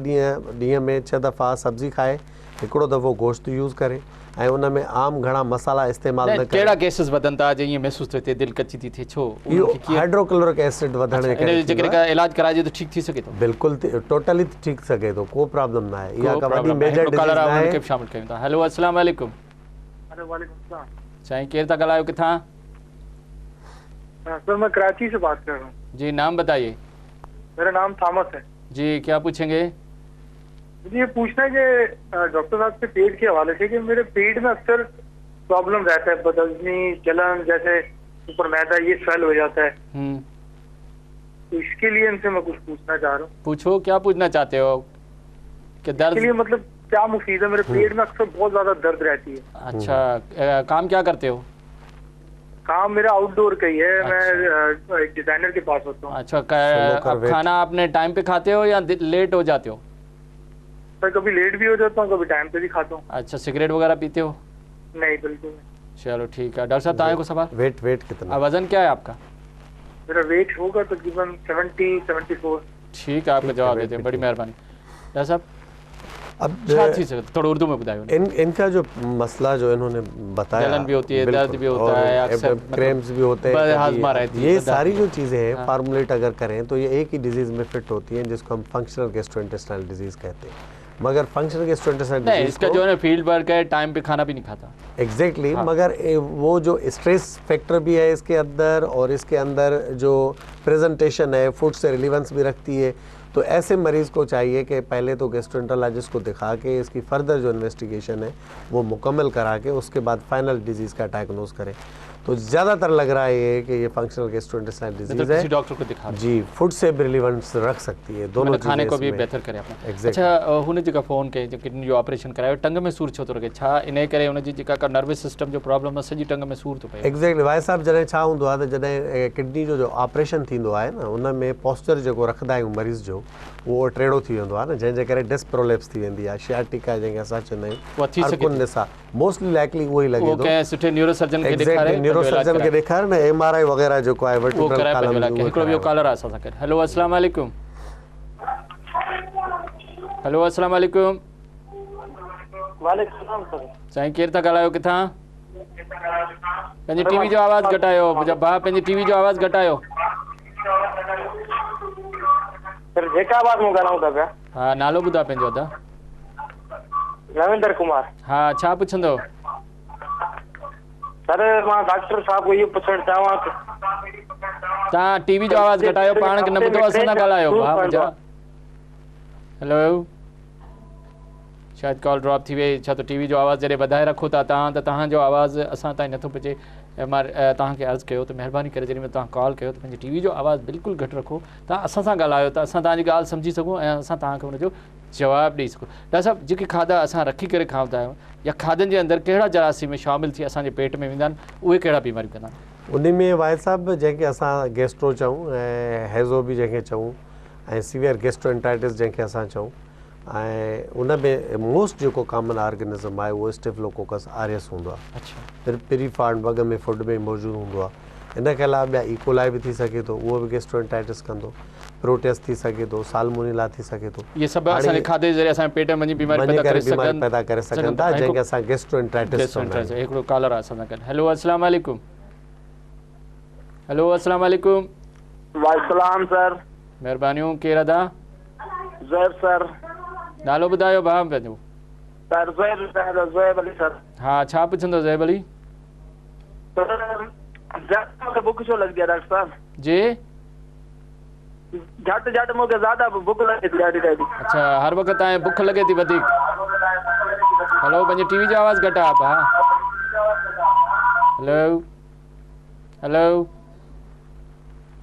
ॾींहं में 6 दफ़ा सब्जी खाए, हिकिड़ो दफ़ो गोश्त यूज़ करे ऐं उन में आम घणा मसाला इस्तेमालु न करे। कहिड़ा केसिस वधनि था जे ईअं महसूसु थो थिए दिलि कची थी थिए? छो? इहो हाइड्रोक्लोरिक एसिड वधण जे करे जेकॾहिं इलाजु कराइजे त ठीकु थी सघे थो? बिल्कुलु टोटली थी सघे थो, को प्रॉब्लम न आहे। इहा का वॾी मेजर डिसीज़ आहे। शामिल कयूं था। हेलो अस्सलाम वालेकुम। साईं केरु था ॻाल्हायो, किथां? सर मैं कराची से बात कर रहा हूँ। जी नाम बताइए। मेरा नाम थॉमस है। जी क्या पूछेंगे? मुझे ये पूछना है कि डॉक्टर साहब से पेट के हवाले से कि मेरे पेट में अक्सर प्रॉब्लम रहता है, बदहजमी, जलन, जैसे ऊपर मैदा ये स्वेल हो जाता है। तो इसके लिए इनसे मैं कुछ पूछना चाह रहा हूँ। पूछो, क्या पूछना चाहते हो? कि दर्द के लिए मतलब क्या मुफीद है? मेरे पेट में अक्सर बहुत ज्यादा दर्द रहती है। अच्छा, काम क्या करते हो? काम मेरा आउटडोर का ही है। मैं एक डिजाइनर के पास होता हूँ। अच्छा, अब खाना आपने टाइम पे खाते हो या लेट हो जाते हो? सर कभी लेट भी हो जाता हूँ, कभी टाइम पे भी खाता हूँ। अच्छा, सिगरेट वगैरह पीते हो? नहीं, बिल्कुल नहीं। चलो ठीक है। डॉक्टर साहब ताए को सवाल। वेट कितना? वजन क्या है आपका? मेरा वेट होगा तकरीबन 70-74। ठीक है, आपका जवाब देते हैं, बड़ी मेहरबानी। डॉक्टर साहब अब थोड़ा उर्दू में बताइए। इनका जो मसला जो इन्होंने बताया, जलन भी होती है, दर्द भी होता है, अक्सर क्रैम्प्स भी होते हैं, ये सारी जो चीज़ें हैं फार्मूलेट अगर करें तो ये एक ही डिजीज़ में फिट होती हैं जिसको हम फंक्शनल गैस्ट्रोइंटेस्टाइनल डिजीज़ कहते हैं। मगर फंक्शनल गैस्ट्रोइंटेस्टाइनल डिजीज़ इसका जो है ना फील्ड वर्क है, टाइम पे खाना भी नहीं खाता। एग्जैक्टली मगर वो जो स्ट्रेस फैक्टर भी है इसके अंदर और इसके अंदर जो प्रेजेंटेशन है फूड से रिलीवेंस भी रखती है। तो ऐसे मरीज़ को चाहिए कि पहले तो गैस्ट्रोएंटरोलॉजिस्ट को दिखा के इसकी फर्दर जो इन्वेस्टिगेशन है वो मुकम्मल करा के उसके बाद फाइनल डिजीज़ का डायग्नोज करें। तो ज़्यादातर लग रहा है कि ये फंक्शनल गैस्ट्रोइंटेस्टाइनल डिजीज़ है। डॉक्टर को दिखा जी, फूड से भी रिलीवेंस रख सकती है, दोनों खाने को भी बेहतर करे अपना। अच्छा, हुन जेका फ़ोन कई जो किडनी जो ऑपरेशन करायो, टंग में सूर छो थो रखे? छा इन करे हुन जी जेका नर्वस सिस्टम जो प्रॉब्लम आहे सॼी टंग में सूर थो पए? एग्जैक्टली भाई साहब, जॾहिं छा हूंदो आहे त जॾहिं किडनी जो ऑपरेशन थींदो आहे न, उन में पोस्चर जेको रखंदा आहियूं मरीज़ जो उहो टेढ़ो थी वेंदो आहे न, जंहिंजे करे डिस्क प्रोलेप्स थी वेंदी आहे, शियाटिका जंहिंखे असां चवंदा आहियूं। हर कोन ॾिसा मोस्टली लाइकली उहो ई लॻे थो। कंहिं सुठे न्यूरोसर्जन खे ॾेखारे, न्यूरोसर्जन खे ॾेखारे न, MRI वग़ैरह जेको आहे वर्टिब्रल कॉलम। हिकिड़ो ॿियो कॉलर आहे असां सां गॾु। हेलो अस्सलाम वालेकुम। हेलो अस्सलाम वालेकुम। वालेकुम सलाम सर। साईं केरु था ॻाल्हायो, किथां? पंहिंजी टीवी जो आवाज़ घटायो भाउ, पंहिंजी टीवी जो आवाज़ घटायो। सर जैकाबाद में ॻाल्हायूं था पिया। हा, नालो ॿुधायो पंहिंजो अदा। रविंदर कुमार। हा, छा पुछंदो? सर मां डॉक्टर साहब को इहो पुछणु चाहियां कि तव्हां टीवी जो आवाज़ घटायो, पाण खे न ॿुधो, असां न ॻाल्हायो भाउ मुंहिंजा। हेलो, शायदि कॉल ड्रॉप थी वई छा त टीवी जो आवाज़ जॾहिं वधाए रखो था तव्हां त तव्हांजो आवाज़ु असां ताईं नथो पहुचे। मां तव्हांखे अर्ज़ु कयो त महिरबानी करे जॾहिं तव्हां कॉल कयो त पंहिंजे टीवी जो आवाज़ु बिल्कुलु घटि रखो, तव्हां असां सां ॻाल्हायो त असां तव्हांजी ॻाल्हि सम्झी सघूं ऐं असां तव्हांखे हुनजो जवाबु ॾेई सघूं। डॉक्टर साहिबु जेके खाधा असां रखी करे खाईंदा आहियूं या खाधनि जे अंदरि कहिड़ा जरासीम शामिलु थी असांजे पेट में वेंदा आहिनि, उहे कहिड़ा बीमारियूं कंदा आहिनि? उन में वाहिद साहब जंहिंखे असां गैस्ट्रो चऊं ऐं हैज़ो बि जंहिंखे चऊं ऐं सीवियर गैस्ट्रोएंटाइटिस जंहिंखे असां चऊं, ऐं उन में मोस्ट जेको कॉमन ऑर्गेनिज़म आहे उहो स्टेफिलोकोकस आरियस हूंदो आहे। पिरीफॉर्म वॻ में फूड में मौजूदु हूंदो आहे। इन खां अलावा ॿिया इकोलाई बि थी सघे थो, उहो बि गैस्ट्रोएंटाइटिस कंदो। प्रोटेस्ट थी सघे थो, सालमोनेला थी सघे थो। ये सभु असांजे खाधे जे ज़रिए असांजे पेट में बीमारी पैदा करे सघनि था, जंहिंखे असां गैस्ट्रोएंटाइटिस चवंदा आहियूं। हिकिड़ो कॉलर आहे असां सां गॾु। हेलो अस्सलाम वालेकुम। हेलो अस्सलाम वालेकुम। वालेकुम सर। महिरबानियूं, केरु अदा? ज़ैब सर। नालो ॿुधायो भाउ पंहिंजो। Sir Zeb Ali sir. हा, छा पुछंदो ज़ैब अली? सर बुख छो लॻंदी आहे डॉक्टर साहब? जी झट मूंखे ज़्यादा बुख लॻे थी ॾाढी ॾाढी। अच्छा, हर वक़्तु तव्हांखे बुख लॻे थी वधीक? हेलो, पंहिंजे टीवी जो आवाज़ु घटि आहे भाउ। Hello hello.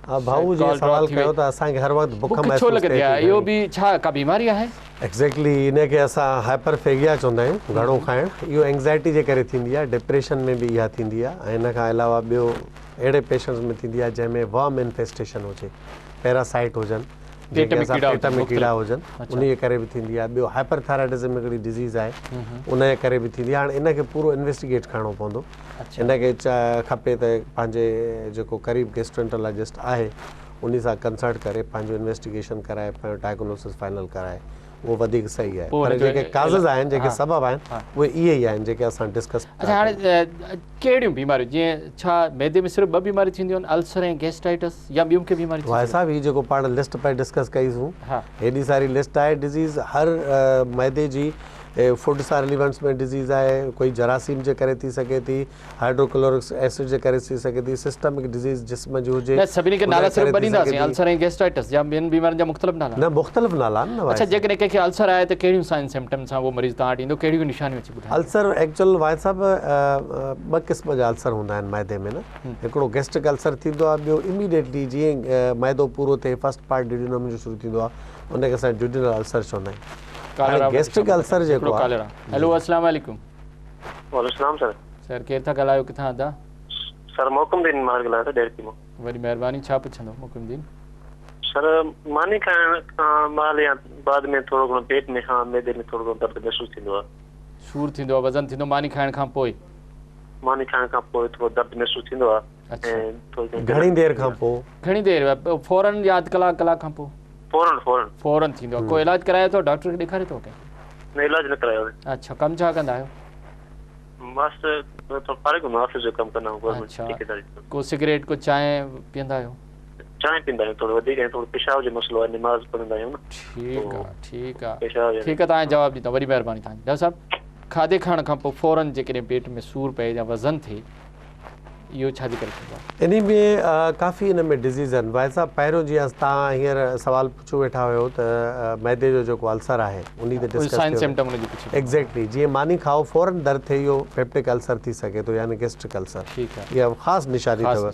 हा भाऊ, जीअं सवाल कयो त असांखे हर वक़्तु बुख महसूस छो लॻंदी आहे? इहो बि छा का बीमारी आहे? एक्ज़ैक्टली इनखे असां हाइपरफेगिया चवंदा आहियूं, घणो खाइणु। इहो एंग्ज़ाइटी जे करे थींदी आहे, डिप्रेशन में बि इहा थींदी आहे। ऐं इन खां अलावा ॿियो अहिड़े पेशेंट्स में थींदी आहे जंहिंमें वर्म इन्फेस्टेशन हुजे, पैरासाइट हुजनि, जेके असां पेट में कीड़ा हुजनि, उन जे करे बि थींदी आहे। ॿियो हाइपरथायराइडिज़म हिकिड़ी डिज़ीज़ आहे, उन जे करे बि थींदी आहे। हाणे इनखे पूरो इन्वेस्टिगेट करिणो पवंदो। इनखे खपे त पंहिंजे जेको क़रीब गैस्ट्रोएंटरोलॉजिस्ट आहे उन सां कंसल्ट करे पंहिंजो इन्वेस्टिगेशन कराए, पंहिंजो डायग्नोसिस फाइनल कराए, उहो वधीक सही आहे। पर जेके काज़ज़ आहिनि, जेके सबब आहिनि, उहे इहे ई आहिनि जेके असां डिस्कस। अच्छा, हाणे कहिड़ियूं बीमारियूं, जीअं छा मैदे में सिर्फ़ु 2 बीमारियूं थींदियूं आहिनि, अल्सर ऐं गैस्ट्राइटिस, या ॿियूं के बीमारियूं? भाई साहब, हीअ जेको पाण लिस्ट पे डिस्कस कईसूं, हेॾी सारी लिस्ट आहे डिज़ीज़। हर मैदे जी फूड सां रिलेवेंट्स में डिज़ीज़ आहे। कोई जरासीम जे करे थी सघे थी, हाइड्रोक्लोरिक एसिड जे करे थी सघे थी, सिस्टमिक डिज़ीज़ जिस्म जो हुजे। सभिनी खे नाला सिर्फ़ु ॿ अल्सर ऐं गैस्ट्राइटिस, या ॿियनि बीमारियुनि जा मुख़्तलिफ़ नाला? न, मुख़्तलिफ़ नाला आहिनि न। अच्छा, जेकॾहिं कंहिंखे अल्सर आहे त कहिड़ियूं साइन सिम्पटम्स सां उहो मरीज़ तव्हां वटि ईंदो, कहिड़ियूं निशानियूं अची ॿुधायो? अल्सर एक्चुअल वाहिद साहब 2 क़िस्म जा अल्सर हूंदा आहिनि मैदे में न। हिकिड़ो गैस्ट्रिक अल्सर थींदो आहे, ॿियो इमीडिएटली जीअं मैदो पूरो थिए फस्ट पार्ट ड्यूडिनम जो शुरू थींदो आहे, उनखे असां ड्यूडिनल अल्सर चवंदा आहियूं। गैस्ट्रिक अल्सर जेको आहे। हेलो अस्सलाम वालेकुम। वालेकुम सर। सर केरु था ॻाल्हायो, किथां था? सर मोकमदीन मां ॻाल्हायां थो डेरकी मां। वरी महिरबानी, छा पुछंदो मोकमदीन? सर मानी खाइण खां महिल या बाद में थोरो घणो पेट में मैदे में थोरो घणो दर्द महसूस थींदो आहे। सूर थींदो आहे, वज़न थींदो मानी खाइण खां पोइ? मानी खाइण खां पोइ थोरो दर्द महसूस थींदो आहे। ऐं घणी देरि खां पोइ? घणी देरि? फौरन या अधु कलाक खां पोइ? फौरन थींदो आहे। कोई इलाज करायो अथव? डॉक्टर खे ॾेखारियो अथव कंहिं? न, इलाज न करायो। अच्छा, कमु छा कंदा आहियो? को सिगरेट, को चांहि पीअंदा आहियो? चांहि पीअंदा आहियूं, थोरो वधीक ऐं थोरो पेशाब जो मसइलो आहे, नमाज़ पढ़ंदा आहियूं न। ठीकु आहे, तव्हां जवाबु ॾींदो। वरी महिरबानी तव्हांजी। डॉक्टर साहिबु, खाधे खाइण खां पोइ फौरन जेकॾहिं पेट में सूर पए या वज़न थिए, इहो छाजे करे थींदो आहे? इन में काफ़ी इन में डिज़ीज़ आहिनि। भाई साहब, पहिरियों जीअं तव्हां हींअर सवाल पुछो वेठा हुयो त मैदे जो जेको अल्सर आहे उन ते डिस्कस। एक्ज़ैक्टली, जीअं मानी खाओ फौरन दर्द थिए, इहो पेप्टिक अल्सर थी सघे थो, यानी गैस्ट्रिक अल्सर। इहा ख़ासि निशानी अथव।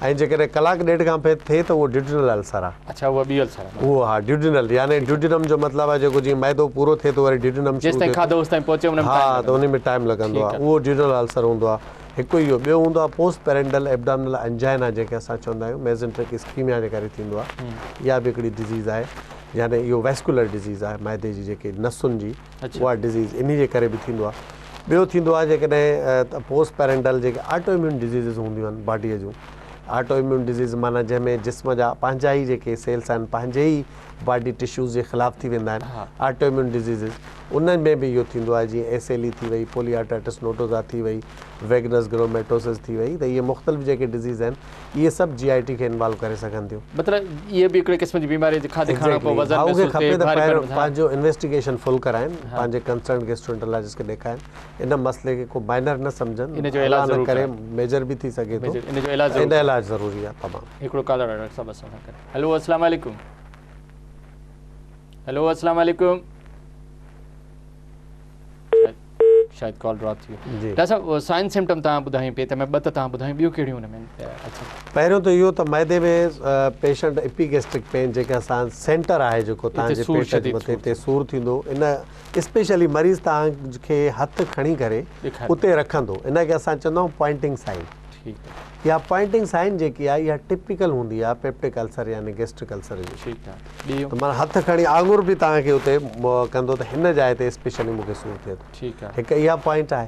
ऐं जेकॾहिं कलाक ॾेढ खां थिए त उहो ड्यूडिनल अल्सर आहे। अच्छा, उहा ॿी अल्सर आहे? उहो हा, ड्यूडिनल, यानी ड्यूडिनम जो मतिलबु आहे जेको जीअं मैदो पूरो थिए थो वरी ड्यूडिनम खाधो उस ताईं पहुचे, हा, त उन में टाइम लॻंदो आहे। उहो ड्यूडिनल अल्सर हूंदो आहे। हिकु इहो। ॿियो हूंदो आहे पोस्ट पेरेंटल एब्डोमिनल एंजाइना, जेके असां चवंदा आहियूं, मेज़ेंट्रिक इस्कीमिया जे करे थींदो आहे। इहा बि हिकिड़ी डिज़ीज़ आहे, यानी इहो वैस्कुलर डिज़ीज़ आहे, मैदे जी जेके नसुनि जी उहा डिज़ीज़ इन जे करे बि थींदो आहे। ॿियो थींदो आहे जेकॾहिं पोस्ट पेरेंटल जेके ऑटो इम्यून डिज़ीज़िस हूंदियूं आहिनि बॉडीअ जूं। ऑटो इम्यून डिज़ीज़ माना जंहिंमें जिस्म जा पंहिंजा ई जेके सेल्स आहिनि पंहिंजे ई बॉडी टिश्यूज़ जे ख़िलाफ़ु थी वेंदा आहिनि, ऑटो इम्यून डिज़ीज़िस, उन्हनि में बि इहो थींदो आहे। जीअं एसएलई थी वई, पोलियार्टाइटिस नोडोज़ा थी वई, वेगनस ग्रोमेटोसिस थी वई, त इहे मुख़्तलिफ़ जेके डिज़ीज़ आहिनि, इहे सभु जीआईटी खे इन्वॉल्व करे सघनि थियूं। मतिलबु इहे बि हिकिड़े क़िस्म जी बीमारी खाधे खाइण पोइ वज़न खपे त पहिरियों पंहिंजो इन्वेस्टिगेशन फुल कराइनि, पंहिंजे कंसर्न गैस्ट्रोएंटरोलॉजिस्ट खे ॾेखारिनि, इन मसइले खे को माइनर न सम्झनि, इन जो इलाज न करे मेजर बि थी सघे थो। इन जो इलाज ज़रूरी आहे तमामु। हिकिड़ो कॉलर आहे डॉक्टर साहब असां सां गॾु। हेलो अस्सलाम वालेकुम। हेलो अस्सलाम वालेकुम। शायदि कॉल ड्रॉप थी जी। डॉक्टर साहब साइन सिम्टम तव्हां ॿुधायूं पेट में 2 त तव्हां ॿुधायूं ॿियूं कहिड़ियूं हुन में अच्छा पहिरियों त इहो त मैदे में पेशेंट एपिगेस्ट्रिक पेन जेके असां सेंटर आहे जेको तव्हांजे सूर पेट जे शदीद मथे हिते सूर थींदो इन स्पेशली मरीज़ तव्हांखे हथु खणी करे ॾेखारे। उते रखंदो इनखे असां चवंदा आहियूं पॉइंटिंग साइन। ठीकु आहे इहा पॉइंटिंग साइन जेकी आहे इहा टिपिकल हूंदी आहे पेप्टिक अल्सर यानी गैस्ट्रिक अल्सर जी। ठीकु आहे ॿियूं त माना हथु खणी आङुर बि तव्हांखे उते कंदो त हिन जाइ ते स्पेशली मूंखे सूर थिए थो। ठीकु आहे हिकु इहा पॉइंट आहे।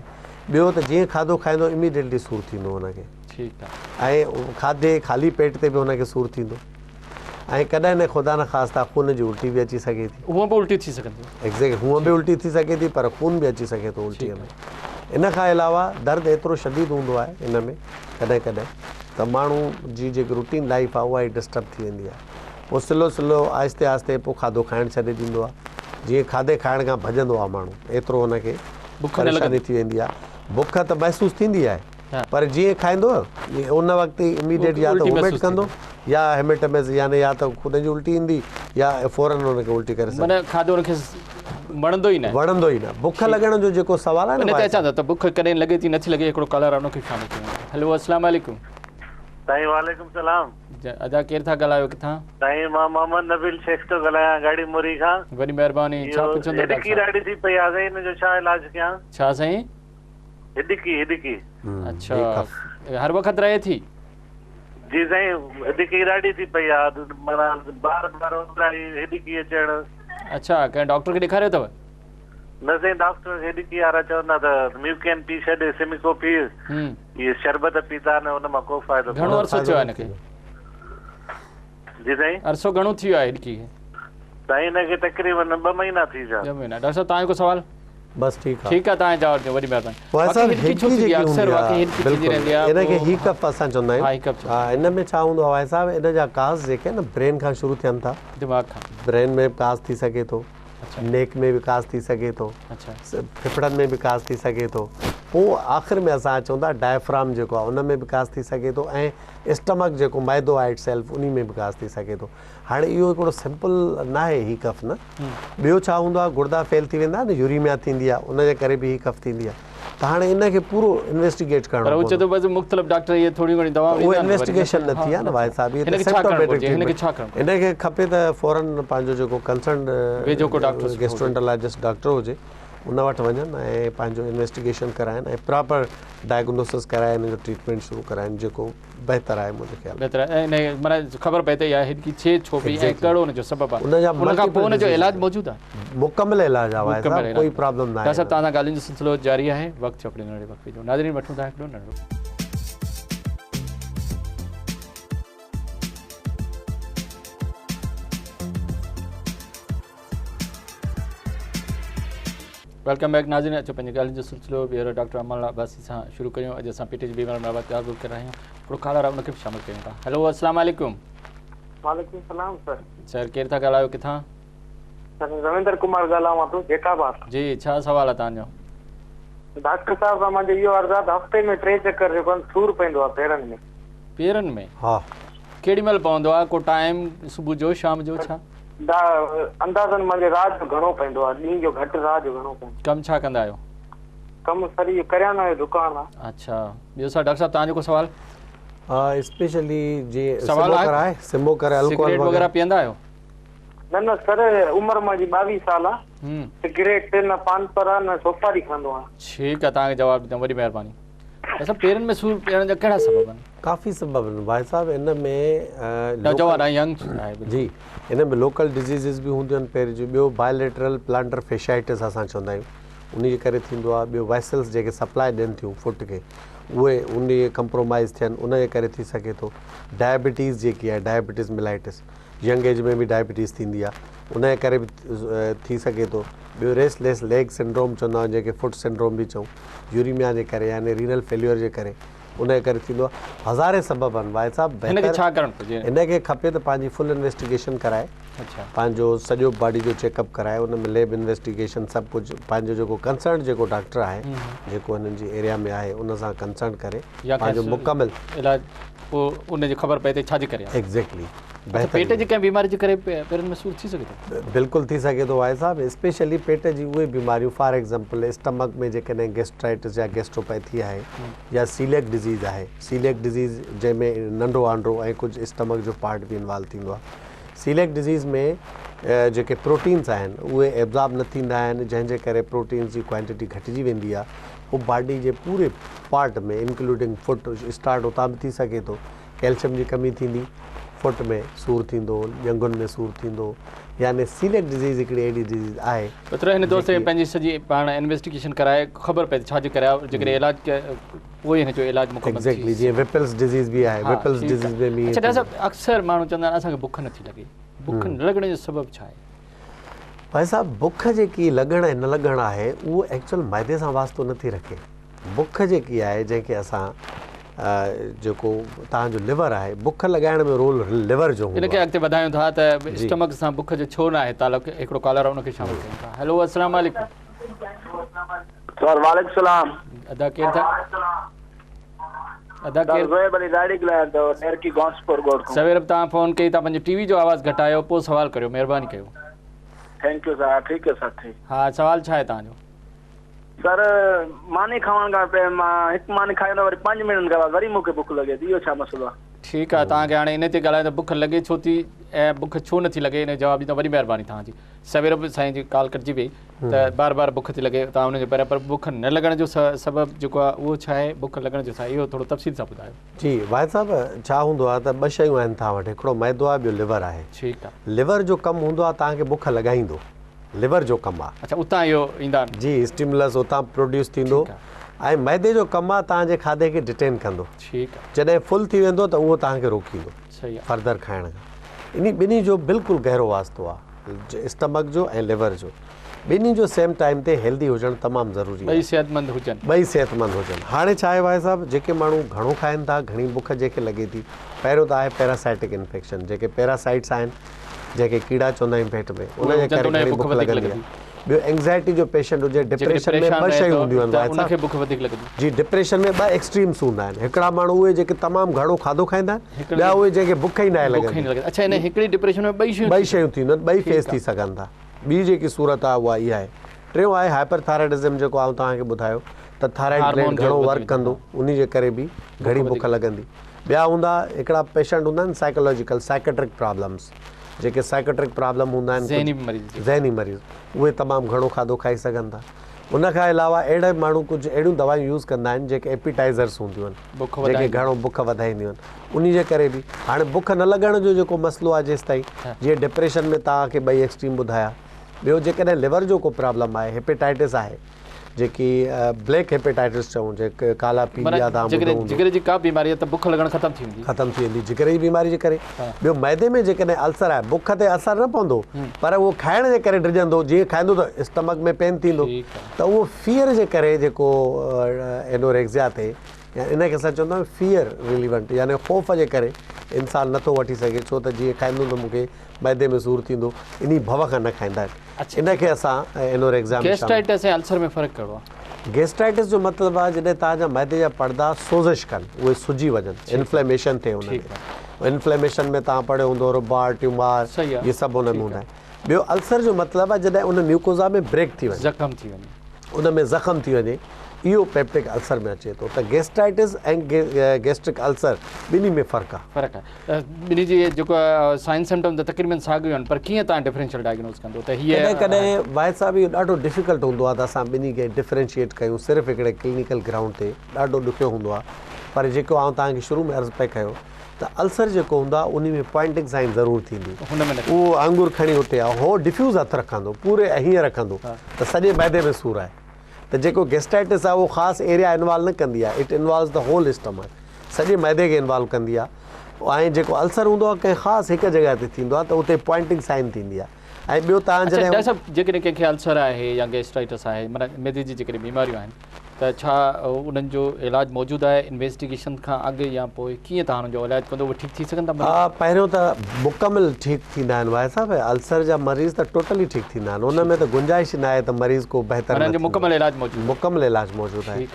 ॿियो त जीअं खाधो खाईंदो इमीडिएटली सूर थींदो हुनखे ठीकु आहे ऐं खाधे ख़ाली पेट ते बि हुनखे सूर थींदो ऐं कॾहिं न ख़ुदा न ख़ास्ता खून जी उल्टी बि अची सघे थी। उहा बि उल्टी थी सघंदी एग्ज़ैक्ट हूअं बि उल्टी थी सघे थी पर खून बि अची सघे थो उल्टीअ में। इन खां अलावा दर्द एतिरो शदीद हूंदो आहे इन में कॾहिं कॾहिं त माण्हू जी जेकी रूटीन लाइफ आहे उहा ई डिस्टर्ब थी वेंदी आहे। पोइ सिलो सिलो आहिस्ते आहिस्ते पोइ खाधो खाइणु छॾे ॾींदो आहे। जीअं खाधे खाइण खां भॼंदो आहे माण्हू एतिरो हुनखे परेशानी थी वेंदी आहे। बुख त महसूसु थींदी आहे पर जीअं खाईंदो उन वक़्तु ई इमीडिएट या त वोमिट कंदो या हेमेटमेस यानी या त ख़ुदि जी उल्टी ईंदी या फौरन हुनखे उल्टी करे सघंदो। माना खाधो हुनखे वणंदो ई न बुख लॻण जो जेको सुवाल आहे न अचां त बुख कॾहिं लॻे थी नथी लॻे हिकिड़ो कलर आहे हुनखे शामिल कयूं। हेलो अस्सलाम वालेकुम साईं वालेकुम सलाम अदा केरु था ॻाल्हायो किथां? साईं मां मोहम्मद नबील शेख थो ॻाल्हायां गाड़ी मुरी खां। वॾी महिरबानी छा पुछंदो हिॾकी ॾाढी थी पई आहे साईं हिन जो छा इलाज कयां? छा साईं? हिॾकी अच्छा हर वक़्तु रहे थी? जी साईं हिॾकी ॾाढी थी पई आहे माना बार हिॾकी अचण। अच्छा कंहिं डॉक्टर खे ॾेखारियो अथव? न साईं डॉक्टर हिॾकी वारा चवंदा त म्यूकेन पी छॾे सिमिको पी इहे शरबत पीता न हुन मां को फ़ाइदो। घणो अरसो थियो आहे हिनखे? जी साईं अरसो घणो थी वियो आहे हिॾकी खे? साईं हिनखे तक़रीबन 2 महीना थी विया। 2 महीना। डॉक्टर साहब तव्हांजो को सवाल? बस ठीकु आहे ठीकु आहे तव्हां जवाब ॾियो वॾी महिरबानी। हिकअप असां चवंदा आहियूं। हा इन में छा हूंदो आहे भाई साहब इन जा काज़ जेके न ब्रेन खां शुरू थियनि था दिमाग़ खां ब्रेन में काज़ थी सघे थो नेक में भी काज़ थी सके तो फिफड़न में भी काज़ थी सके तो पोइ आख़िर में असां अचूं था डायफ्राम जेको आहे उन में भी काज़ थी सके तो ऐं स्टमक जेको मैदो आहे इट सेल्फ उन में भी काज़ थी सके तो। हाणे इहो हिकिड़ो सिंपल न आहे ही कफ न। ॿियो छा हूंदो आहे गुर्दा फेल थी वेंदा न यूरिमिया थींदी आहे उनजे करे भी ही कफ थींदी आहे त हाणे इनखे पूरो इन्वेस्टिगेट करणो उहो इन्वेस्टिगेशन न थी आहे न भाई साहब इनखे खपे त फौरन पंहिंजो जेको कंसर्न गैस्ट्रोएंटरोलॉजिस्ट डॉक्टर हुजे उन वटि वञनि ऐं पंहिंजो इन्वेस्टिगेशन कराइनि ऐं प्रॉपर डायग्नोसिस कराए हिन जो ट्रीटमेंट शुरू कराइनि जेको बहितर आहे मुंहिंजे ख़्याल बहितर आहे माना ख़बर पए त हिनकी छे छो पई ऐं कहिड़ो हुनजो सबबु आहे उन खां पोइ हुनजो इलाजु मौजूदु आहे मुकमल इलाजु आहे कोई प्रॉब्लम न आहे। डॉक्टर साहब तव्हां सां ॻाल्हियुनि जो सिलसिलो जारी आहे वक़्तु चपड़े नंढे वक़्त जो नाज़रीन वठूं था हिकिड़ो नंढो वेलकम बैक नाज़रीन अचो पंहिंजी ॻाल्हियुनि जो सिलसिलो ॿीहर डॉक्टर अमल अब्बासी सां शुरू करियूं। अॼु असां पेट जी बीमारी में ॻाल्हि करे रहिया आहियूं हिकिड़ो कॉलर आहे उनखे बि शामिलु कयूं था। हेलो अस्सलाम वालेकुम। वालेकुम सलाम सर। सर केरु था ॻाल्हायो किथां? सर रविंद्र कुमार ॻाल्हायां थो जेकाबाद। जी छा सवाल आहे तव्हांजो? डॉक्टर साहब खां मुंहिंजो इहो अर्ज़ु आहे हफ़्ते में 3 चक्कर जेको सूर पवंदो आहे पेरनि में। पेरनि में? हा। केॾी महिल पवंदो आहे? को टाइम सुबुह जो शाम जो छा? अंदाज़न मुंहिंजे राति जो घणो पवंदो आहे ॾींहं जो घटि राति जो घणो पवंदो। कमु छा कंदा आहियो? कमु सर इहो किराना जो दुकान आहे। अच्छा ॿियो छा डॉक्टर साहब तव्हांजो को सवाल? स्पेशली जी सवाल आहे सिमो करे अल्कोहल वग़ैरह पीअंदा आहियो? न सर उमिरि मुंहिंजी 22 साल आहे। सिगरेट न पान पर न सुपारी खांदो आहियां। ठीकु आहे तव्हांखे जवाबु ॾियां वॾी महिरबानी। असां पेरनि में सूर पवण जा कहिड़ा सबब आहिनि? काफ़ी सबब आहिनि भाई साहब इन में नौजवान यंग जी इन में लोकल डिजीज़िस बि हूंदियूं आहिनि पेर जूं। ॿियो बायलेटरल प्लांटर फेशाइटिस असां चवंदा आहियूं उन जे करे थींदो आहे। ॿियो वेसल्स जेके सप्लाई ॾियनि थियूं फुट खे उहे उन कंप्रोमाइज़ थियनि उन जे करे थी सघे थो। डायबिटीज़ जेकी आहे डायबिटीज़ मिलाइटिस यंग एज में बि डायबिटीज़ थींदी आहे उन जे करे बि थी सघे थो। ॿियो रेस्टलेस लेग सिंड्रोम चवंदा आहियूं जेके फुट सिंड्रोम बि चऊं यूरिमिया जे करे यानी रीनल फेल्यूर जे करे उन जे करे थींदो आहे। हज़ारे सबब आहिनि भाई साहब। हिनखे खपे त पंहिंजी फुल इन्वेस्टिगेशन कराए पंहिंजो सॼो बॉडी जो चेकअप कराए उन में लैब इन्वेस्टिगेशन सभु कुझु पंहिंजो जेको कंसर्न जेको डॉक्टर आहे जेको हिननि जी एरिया में आहे उन सां कंसर्न करे पंहिंजो मुकमिल इलाजु पोइ उनजी ख़बर पए थी छाजे करे। एग्ज़ैक्टली पेट जी कंहिं बीमारी जे करे पेरनि में सूर थी सघे थो? बिल्कुलु थी सघे थो भाई साहब, स्पेशली पेट जी उहे बीमारियूं, फॉर एग्जांपल स्टमक में जेकॾहिं गैस्ट्राइटिस या गैस्ट्रोपैथी आहे या सीलियक डिज़ीज़ आहे, सीलियक डिज़ीज़ जंहिंमें नंढो आंड्रो ऐं कुझु स्टमक जो पार्ट बि इन्वॉल्व थींदो आहे। सीलियक डिज़ीज़ में जेके प्रोटीन्स आहिनि उहे एब्ज़ॉर्ब न थींदा आहिनि, जंहिंजे करे प्रोटीन्स जी क्वांटिटी घटिजी वेंदी आहे। उहो बॉडी जे पूरे पार्ट में इंक्लूडिंग फुट स्टार्ट उतां बि थी सघे थो, कैल्शियम जी कमी थींदी, फुट में सूर थींदो, ॼंगुनि में सूर थींदो, यानी सीलियक डिज़ीज़ हिकिड़ी अहिड़ी डिज़ीज़ आहे। एतिरो हिन दोस्त पंहिंजी सॼी पाण इन्वेस्टिगेशन कराए ख़बर पए छा जे करायो, जेकॾहिं इलाज पोइ हिन जो इलाज मुकमल एग्ज़ैक्टली जीअं विपल्स डिज़ीज़ बि आहे, विपल्स डिज़ीज़ में बि। अच्छा डॉक्टर साहब, अक्सर माण्हू चवंदा आहिनि असांखे बुख नथी लॻे, बुख न लॻण जो सबबु छा आहे? भाई साहब, बुख जेकी लॻण ऐं न लॻण आहे उहो एक्चुअल मैदे सां वास्तो नथी रखे। बुख जेकी आहे जंहिंखे असां जेको तव्हांजो लिवर आहे, बुख लॻाइण में रोल लिवर जो इनखे अॻिते वधायूं था त स्टमक सां बुख जो छो न आहे तालुक। हिकिड़ो कॉलर आहे उनखे शामिल कयूं था। हेलो, अस्सलाम वालेकुम। सर वालेकुम सलाम। अदा केर था? अदा केर? ज़ोएब अली दाड़ी गलाया तो नेर की गॉन्सपुर गोड़ को। सवेर तव्हां फ़ोन कई था, पंहिंजे टीवी जो आवाज़ घटायो, पोइ सवाल करियो, महिरबानी कयो। Thank U sir. ठीक है सर, ठीक। हाँ, सवाल छा आहे तव्हांजो? सर मानी खावण खां पहिरियों मां हिकु मानी खाईंदो, वरी 5 मिनट खां बाद वरी मूंखे बुख लॻे थी, इहो छा मसइलो आहे? ठीकु आहे, तव्हांखे हाणे इन ते ॻाल्हायो त बुख लॻे छो थी ऐं बुख छो नथी लॻे, इन जो जवाबु ॾींदा, वरी महिरबानी तव्हांजी। सवेर बि साईं जी कॉल कटिजी वई त बार बार बुख थी लॻे, तव्हां हुनजे पहिरियों, पर बुख न लॻण जो सबबु जेको आहे उहो छा आहे, बुख लॻण जो छा आहे, इहो थोरो तफ़सील सां ॿुधायो। जी भाई साहब, छा हूंदो आहे त 2 शयूं आहिनि तव्हां वटि, हिकिड़ो मैदो आहे, ॿियो लिवर आहे। ठीकु आहे। लिवर जो कमु हूंदो आहे तव्हांखे बुख लॻाईंदो, लिवर जो कमु आहे। अच्छा, उतां इहो ईंदा आहिनि? जी, स्टिमुलस उतां प्रोड्यूस थींदो, ऐं मैदे जो कमु आहे तव्हांजे खाधे खे डिटेन कंदो। ठीकु आहे। जॾहिं फुल थी वेंदो त उहो तव्हांखे रोकींदो सही आहे फर्दर खाइण खां। इन ॿिन्ही जो बिल्कुलु गहरो वास्तो आहे, स्टमक जो ऐं लिवर जो। ॿिन्ही जो सेम टाइम ते हेल्दी हुजणु तमामु ज़रूरी आहे, ॿई सेहतमंद हुजनि। ॿई सेहतमंद हुजनि। हाणे छा आहे भाई साहब, जेके माण्हू घणो खाइनि था, घणी बुख जेके लॻे थी, पहिरियों त आहे पैरासाइटिक इन्फेक्शन, जेके पैरासाइट्स आहिनि, जेके कीड़ा चवंदा आहियूं पेट में, उनजे करे घणी बुख लॻंदी आहे। ॿियो एंग्ज़ाइटी जो पेशेंट हुजे, डिप्रेशन में 2 शयूं हूंदियूं आहिनि उनखे बुख वधीक लॻंदी। जी, डिप्रेशन में 2 एक्सट्रीम्स हूंदा आहिनि। हिकिड़ा माण्हू उहे जेके तमामु घणो खाधो खाईंदा आहिनि, ॿिया उहे जेके बुख ई न लॻंदी। अच्छा, इन हिकिड़ी डिप्रेशन में 2 शयूं थींदियूं आहिनि, 2 फेस थी सघनि था। ॿी जेकी सूरत आहे उहा इहा आहे। टियों आहे हाइपरथायराइडिज़म, जेको आउं तव्हांखे ॿुधायो त थायराइड ग्लैंड घणो वर्क कंदो, उन जे करे बि घणी बुख लॻंदी। ॿिया हूंदा हिकिड़ा पेशेंट हूंदा आहिनि साइकोलॉजिकल साइकेट्रिक प्रॉब्लम्स, जेके साइकेट्रिक प्रॉब्लम हूंदा आहिनि, ज़हनी मरीज़, उहे तमामु घणो खाधो खाई सघनि था। उन खां अलावा अहिड़ा माण्हू कुझु अहिड़ियूं दवायूं यूज़ कंदा आहिनि जेके एपिटाइज़र्स हूंदियूं आहिनि, जेके घणो बुख वधाईंदियूं आहिनि। उन जे करे बि हाणे बुख न लॻण जो जेको मसइलो आहे, जेसि ताईं जीअं डिप्रेशन में तव्हांखे 2 एक्सट्रीम ॿुधाया। ॿियो जेकॾहिं लिवर जो को प्रॉब्लम आहे, हेपेटाइटिस आहे, जेकी ब्लैक हेपेटाइटिस चऊं, जेके काला पीलिया जिगर जी का बीमारी आहे त बुख लॻण ख़तम थी वेंदी जिगर जी बीमारी जे करे। ॿियो मैदे में जेकॾहिं अल्सर आहे, बुख ते असरु न पवंदो, पर उहो खाइण जे करे ड्रिजंदो, जीअं खाईंदो त स्टमक में पेन थींदो, त उहो फियर जे करे जेको एनोरेक्सिया थिए, या इनखे असां चवंदा आहियूं फियर रिलीवेंट, यानी ख़ौफ़ जे करे इंसानु नथो वठी सघे, छो त जीअं खाईंदो त मूंखे मैदे में सूर थींदो, इन भव खां न खाईंदा आहिनि। इनखे असां एनोरेक्सिया। गैस्ट्राइटिस ऐं अल्सर में फ़र्क़ु कहिड़ो आहे? गैस्ट्राइटिस जो मतिलबु आहे जॾहिं तव्हांजा मैदे जा पर्दा सोज़िश कनि, उहे सुजी वञनि, इन्फ्लेमेशन थिए उन में। इन्फ्लेमेशन में तव्हां पढ़ियो हूंदो रुबार, ट्यूमर, इहे सभु उन में हूंदा आहिनि। ॿियो अल्सर जो मतिलबु आहे जॾहिं उन म्यूकोज़ा में ब्रेक थी वञे, ज़ख़म थी वञे, उन में ज़ख़म थी वञे, इहो पेप्टिक अल्सर में अचे थो। त गैस्ट्राइटिस ऐं गैस्ट्रिक अल्सर ॿिन्ही में फ़र्क़ु आहे। ॿिन्ही जी जेको साइन सिम्टम त तक़रीबन साॻियूं आहिनि, पर कीअं तव्हां डिफरेंशियल डायग्नोस कंदो? त हीअ कॾहिं भाई साहब इहो ॾाढो डिफिकल्ट हूंदो आहे त असां ॿिन्ही खे डिफरेंशिएट कयूं सिर्फ़ु हिकिड़े क्लिनिकल ग्राउंड ते, ॾाढो ॾुखियो हूंदो आहे। पर जेको आउं तव्हांखे शुरू में अर्ज़ु पे कयो त अल्सर जेको हूंदो आहे उन में पॉइंटिंग साइन ज़रूरु थींदी, उहो आंगुर खणी उते आहे, उहो डिफ्यूज़ हथु रखंदो, पूरे हीअं रखंदो त सॼे मैदे में सूरु आहे। त जेको गैस्ट्राइटिस आहे उहो ख़ासि एरिया इन्वॉल्व न कंदी आहे, it involves the whole stomach, सॼे मैदे खे इन्वॉल्व कंदी आहे। ऐं जेको अल्सर हूंदो आहे कंहिं ख़ासि हिकु जॻह ते थींदो आहे, त उते पॉइंटिंग साइन थींदी आहे। ऐं ॿियो तव्हां जॾहिं जेकॾहिं कंहिंखे अल्सर आहे या गैस्ट्राइटिस आहे, माना मैदे जी जेकॾहिं बीमारियूं आहिनि, त छा उन्हनि जो इलाजु मौजूदु आहे इन्वेस्टिगेशन खां अॻु या पोइ? कीअं तव्हां हुननि जो इलाजु कंदो, उहे ठीकु थी सघंदा? हा, पहिरियों त मुकमिल ठीकु थींदा आहिनि भाई साहब। अल्सर जा मरीज़ त टोटली ठीकु थींदा आहिनि, उन में त गुंजाइश न आहे त मरीज़ को बहितर, मुकमिल इलाजु मौजूदु आहे।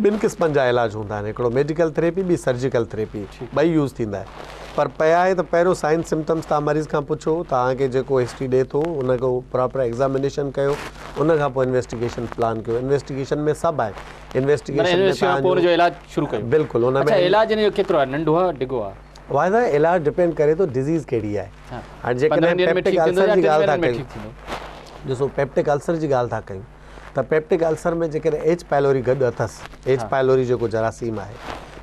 2 क़िस्मनि जा इलाज हूंदा आहिनि, हिकिड़ो मेडिकल थेरेपी, ॿी सर्जिकल थेरेपी, 2 यूज़ थींदा आहिनि। पर पिया आहे त पहिरियों साइन सिम्टम्स तव्हां मरीज़ खां पुछो, तव्हांखे जेको हिस्ट्री ॾिए थो उनखे प्रॉपर एग्ज़ामिनेशन कयो, उन खां पोइ इन्वेस्टिगेशन प्लान कयो। इन्वेस्टिगेशन में सभु आहे, इन्वेस्टिगेशन जो इलाज शुरू कयो। बिल्कुलु उन में इलाज जो केतिरो आहे, नंढो आहे डिघो आहे? वाइदा इलाज डिपेंड करे थो डिज़ीज़ कहिड़ी आहे। हाणे जेकॾहिं पेप्टिक अल्सर जी ॻाल्हि था कयूं, ॾिसो पेप्टिक अल्सर जी ॻाल्हि था कयूं त पेप्टिक अल्सर में जेकॾहिं एच पाइलोरी गॾु अथसि, एच पाइलोरी जेको जरासीम आहे,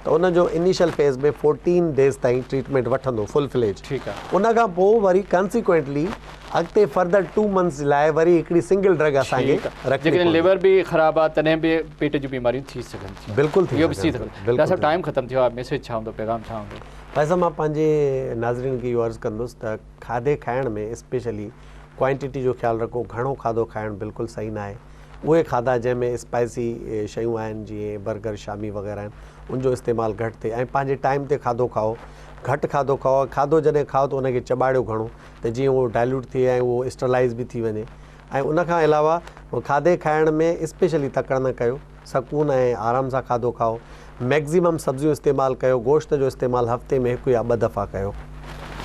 त उनजो इनिशियल फेज़ में 14 डेज़ ताईं ट्रीटमेंट वठंदो फुल फ्लेज। ठीकु आहे। उन खां पोइ वरी कॉन्सिक्वेंटली अॻिते फर्दर 2 मंथ्स लाइ वरी हिकिड़ी सिंगल ड्रग असांखे रखणी जेकॾहिं लिवर बि ख़राबु आहे तॾहिं बि पेट जूं बीमारियूं थी सघनि थियूं। बिल्कुलु इहो बि थी सघंदो। डॉक्टर साहब टाइम ख़तमु थियो आहे, मैसेज छा हूंदो, पैगाम छा हूंदो? भाई साहब मां पंहिंजे नाज़रीन खे इहो अर्ज़ु कंदुसि त खाधे खाइण में स्पेशली क्वांटिटी जो ख़्यालु रखो। घणो खाधो खाइणु बिल्कुलु सही न आहे। उहे खाधा जंहिंमें स्पाइसी शयूं आहिनि जीअं बर्गर शामी वग़ैरह आहिनि, उनजो इस्तेमालु घटि थिए ऐं पंहिंजे टाइम ते खाधो खाओ। घटि खाधो खाओ, खाधो जॾहिं खाओ त उनखे चॿाड़ियो घणो त जीअं उहो डाइल्यूट थिए ऐं उहो स्टरलाइज़ बि थी वञे। ऐं उनखां अलावा खाधे खाइण में स्पेशली तकड़ि न कयो, सकून ऐं आराम सां खाधो खाओ। मैक्सिमम सब्जियूं इस्तेमालु कयो, गोश्त जो इस्तेमालु हफ़्ते में 1 या 2 दफ़ा कयो।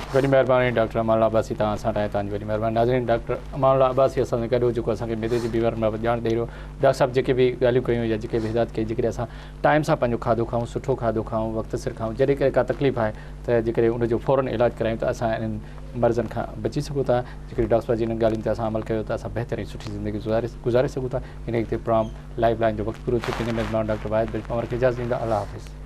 वॾी महिरबानी डॉक्टर अमानुल्लाह अब्बासी, तव्हां सां तव्हांजी वॾी महिरबानी। नाज़रीन, डॉक्टर अमानुल्लाह अब्बासी असां सां गॾु जेको असांखे मैदे जी बीमारियुनि बाबति ॼाण ॾेई रहियो। डॉक्टर साहब जेके बि ॻाल्हियूं कयूं या जेके बि हिदायत कई, जेकॾहिं असां टाइम सां पंहिंजो खाधो खाऊं, सुठो खाधो खाऊं, वक़्त सिर खाऊं, जॾहिं कॾहिं का तकलीफ़ आहे त जेकॾहिं उनजो फ़ौरन इलाजु करायूं त असां इन्हनि मर्ज़नि खां बची सघूं था। जेकॾहिं डॉक्टर साहब जी इन्हनि ॻाल्हियुनि ते असां अमल कयो त असां बहितरीन सुठी ज़िंदगी गुज़ारे सघूं था। इन ते प्रोग्राम लाइफ लाइन जो वक़्तु पूरो थियो। पंहिंजे मेज़बान डॉक्टर वाहिद बिजपमर खे इजाज़त ॾींदा। अल्लाह हाफ़िज़।